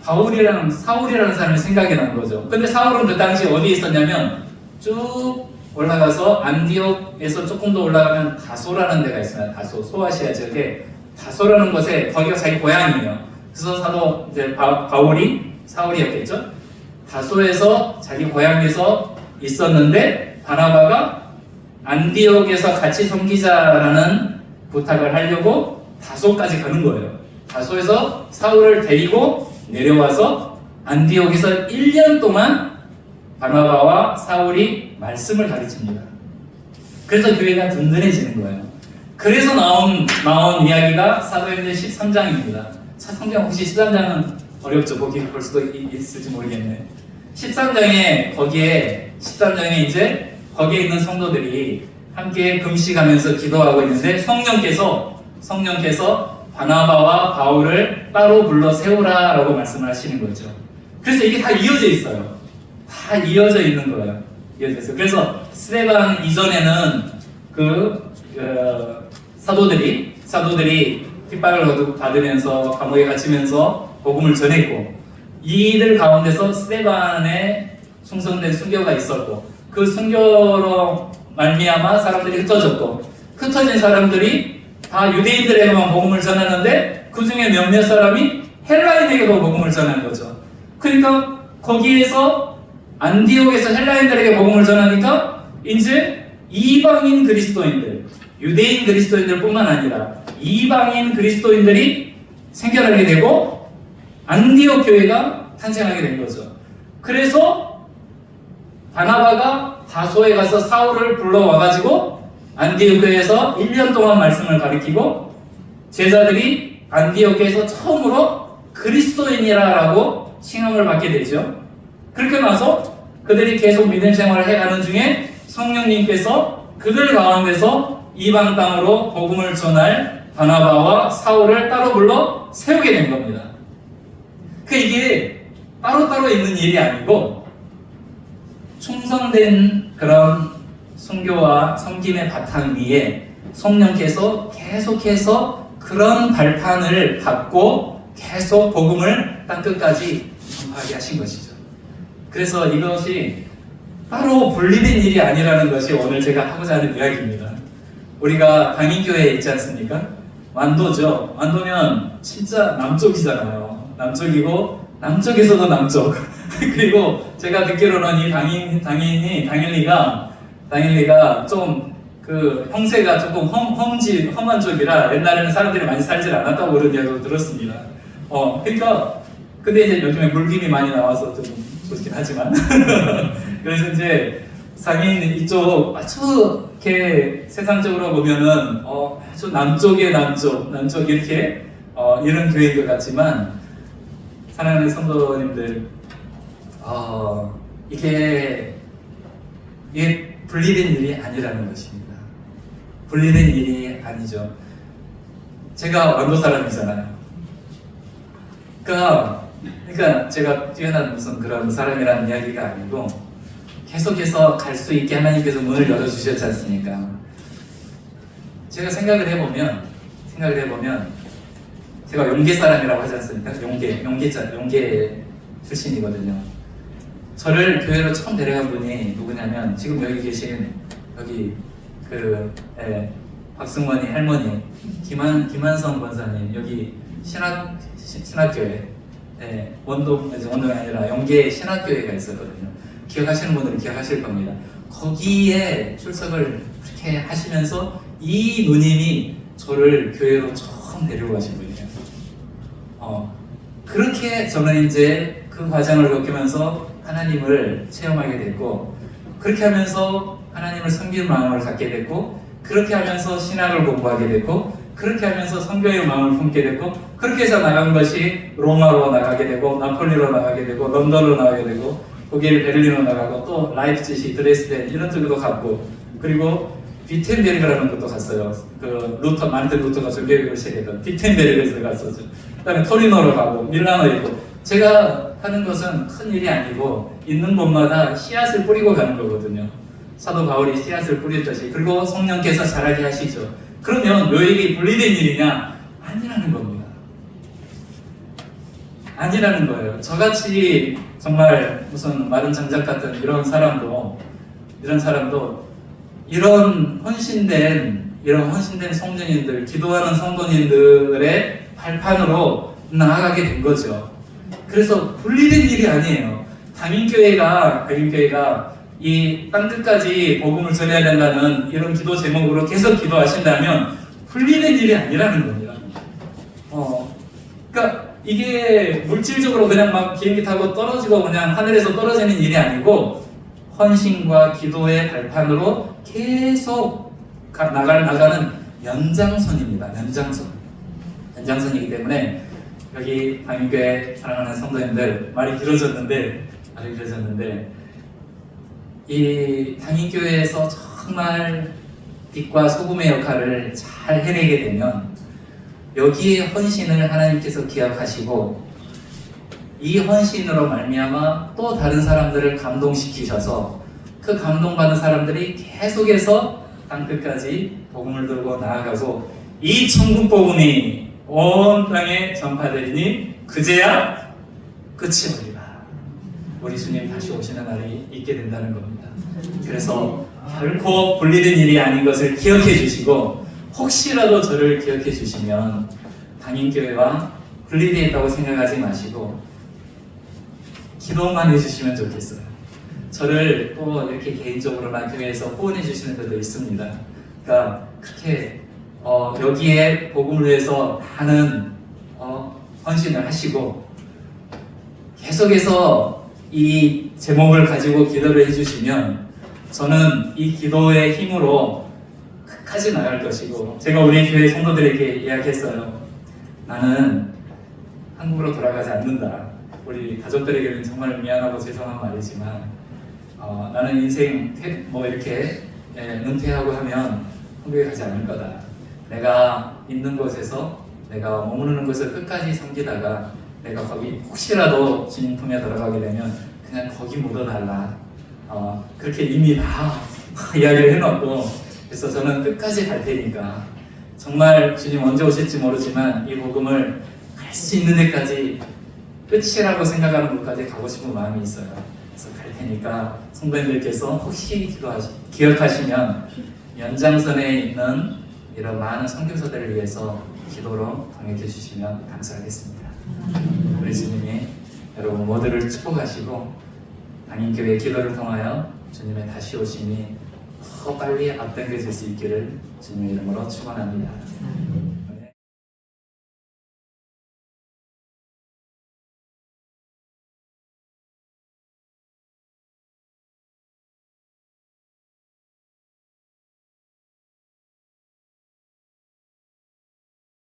Speaker 2: 사울이라는 사람이 생각이 난 거죠. 근데 사울은 그 당시 어디에 있었냐면 쭉 올라가서 안디옥에서 조금 더 올라가면 다소라는 데가 있어요. 다소, 소아시아 지역에 다소라는 곳에 거기가 자기 고향이에요. 그래서 사도 이제 사울이었겠죠. 다소에서 자기 고향에서 있었는데 바나바가 안디옥에서 같이 섬기자라는 부탁을 하려고 다소까지 가는 거예요. 다소에서 사울을 데리고 내려와서 안디옥에서 1년 동안 바나바와 사울이 말씀을 가르칩니다. 그래서 교회가 든든해지는 거예요. 그래서 나온 이야기가 사도행전 13장입니다. 성경 혹시 13장은 어렵죠? 거기 볼 수도 있을지 모르겠네. 13장에 이제 거기에 있는 성도들이 함께 금식하면서 기도하고 있는데 성령께서 바나바와 바울을 따로 불러 세우라라고 말씀을 하시는 거죠. 그래서 이게 다 이어져 있어요. 다 이어져 있는 거예요. 이어져 있어요. 그래서 스데반 이전에는 사도들이 핍박을 받으면서 감옥에 갇히면서 복음을 전했고 이들 가운데서 스데반의 충성된 순교가 있었고 그 순교로 말미암아 사람들이 흩어졌고 흩어진 사람들이 다 유대인들에게만 복음을 전하는데 그 중에 몇몇 사람이 헬라인에게도 복음을 전하는 거죠. 그러니까 거기에서 안디옥에서 헬라인들에게 복음을 전하니까 이제 이방인 그리스도인들, 유대인 그리스도인들뿐만 아니라 이방인 그리스도인들이 생겨나게 되고 안디옥 교회가 탄생하게 된 거죠. 그래서 바나바가 다소에 가서 사울을 불러와가지고 안디옥 교회에서 1년 동안 말씀을 가르치고 제자들이 안디옥 교회에서 처음으로 그리스도인이라고 칭함을 받게 되죠. 그렇게 나서 그들이 계속 믿음 생활을 해가는 중에 성령님께서 그들 가운데서 이방 땅으로 복음을 전할 바나바와 사울을 따로 불러 세우게 된 겁니다. 이게 따로따로 있는 일이 아니고 충성된 그런 선교와 섬김의 바탕 위에 성령께서 계속해서 그런 발판을 받고 계속 복음을 땅끝까지 전파하게 하신 것이죠. 그래서 이것이 따로 분리된 일이 아니라는 것이 오늘 제가 하고자 하는 이야기입니다. 우리가 당인교회에 있지 않습니까? 완도죠. 완도면 진짜 남쪽이잖아요. 남쪽이고 남쪽에서도 남쪽. 그리고 제가 듣기로는 이 당일리가 좀 그 형세가 조금 험한 쪽이라 옛날에는 사람들이 많이 살질 않았다고 그런 이야기도 들었습니다. 그러니까 근데 이제 요즘에 물김이 많이 나와서 좀 좋긴 하지만 그래서 이제 상인 이쪽 아주 이렇게 세상적으로 보면은 아주 남쪽의 남쪽 이렇게 이런 교회인 것 같지만 사랑하는 성도님들 이게 분리된 일이 아니라는 것입니다. 분리된 일이 아니죠. 제가 완도 사람이잖아요. 그러니까 제가 뛰어난 무슨 그런 사람이라는 이야기가 아니고 계속해서 갈 수 있게 하나님께서 문을 열어주셨지 않습니까? 제가 생각을 해보면 제가 용계 사람이라고 하지 않습니까? 용계 출신이거든요. 저를 교회로 처음 데려간 분이 누구냐면 지금 여기 계신 박승원이 할머니 김한성 권사님 여기 신학교에 원동이 아니라 영계 신학교회가 있었거든요. 기억하시는 분들은 기억하실 겁니다. 거기에 출석을 그렇게 하시면서 이 누님이 저를 교회로 처음 데리고 가신 분이에요. 그렇게 저는 이제 그 과정을 겪으면서 하나님을 체험하게 됐고 그렇게 하면서 하나님을 섬기는 마음을 갖게 됐고 그렇게 하면서 신학을 공부하게 됐고 그렇게 하면서 선교의 마음을 품게 됐고 그렇게 해서 나간 것이 로마로 나가게 되고 나폴리로 나가게 되고 런던으로 나가게 되고 독일 베를린으로 나가고 또 라이프치히 드레스덴 이런 쪽으로 갔고 그리고 비텐베르그라는 것도 갔어요. 마르틴 루터가 종교교육을 시작했던 비텐베르그에서 갔었죠. 그다음에 토리노로 가고 밀라노에 있고 제가 하는 것은 큰 일이 아니고 있는 곳마다 씨앗을 뿌리고 가는 거거든요. 사도 바울이 씨앗을 뿌렸듯이 그리고 성령께서 자라게 하시죠. 그러면 요 일이 분리된 일이냐? 아니라는 겁니다. 아니라는 거예요. 저같이 정말 무슨 마른 장작 같은 이런 사람도 이런 헌신된 성도님들, 기도하는 성도님들의 발판으로 나아가게 된 거죠. 그래서 분리된 일이 아니에요. 담임교회가 이 땅끝까지 복음을 전해야 된다는 이런 기도 제목으로 계속 기도하신다면 분리된 일이 아니라는 겁니다. 그러니까 이게 물질적으로 그냥 막 비행기 타고 떨어지고 그냥 하늘에서 떨어지는 일이 아니고 헌신과 기도의 발판으로 계속 나가는 연장선입니다. 연장선이기 때문에 여기 담임교회 사랑하는 성도님들 말이 길어졌는데 이 당인교회에서 정말 빛과 소금의 역할을 잘 해내게 되면 여기에 헌신을 하나님께서 기억하시고 이 헌신으로 말미암아 또 다른 사람들을 감동시키셔서 그 감동받은 사람들이 계속해서 땅끝까지 복음을 들고 나아가고 이 천국 복음이 온 땅에 전파되리니 그제야 끝이 오리라. 우리 주님 다시 오시는 날이 있게 된다는 겁니다. 그래서 결코 분리된 일이 아닌 것을 기억해 주시고 혹시라도 저를 기억해 주시면 당인교회와 분리되어 있다고 생각하지 마시고 기도만 해주시면 좋겠어요. 저를 또 이렇게 개인적으로만 교회에서 후원해 주시는 분도 있습니다. 그러니까 그렇게 여기에 복음을 위해서 많은 헌신을 하시고 계속해서 이 제목을 가지고 기도를 해주시면 저는 이 기도의 힘으로 끝까지 나갈 것이고, 제가 우리 교회 성도들에게 이야기했어요. 나는 한국으로 돌아가지 않는다. 우리 가족들에게는 정말 미안하고 죄송한 말이지만 나는 인생 뭐 이렇게 은퇴하고 하면 한국에 가지 않을 거다. 내가 있는 곳에서 내가 머무르는 곳을 끝까지 섬기다가 내가 거기 혹시라도 주님 품에 들어가게 되면 그냥 거기 묻어달라. 그렇게 이미 다 이야기를 해놓고, 그래서 저는 끝까지 갈 테니까 정말 주님 언제 오실지 모르지만 이 복음을 갈 수 있는 데까지 끝이라고 생각하는 곳까지 가고 싶은 마음이 있어요. 그래서 갈 테니까 성도님들께서 혹시 기억하시면 연장선에 있는 이런 많은 선교사들을 위해서 기도로 동역해 주시면 감사하겠습니다. 우리 주님이 여러분 모두를 축복하시고 방인교회 기도를 통하여 주님의 다시 오심이 더 빨리 앞당겨질 수 있기를 주님의 이름으로 축원합니다.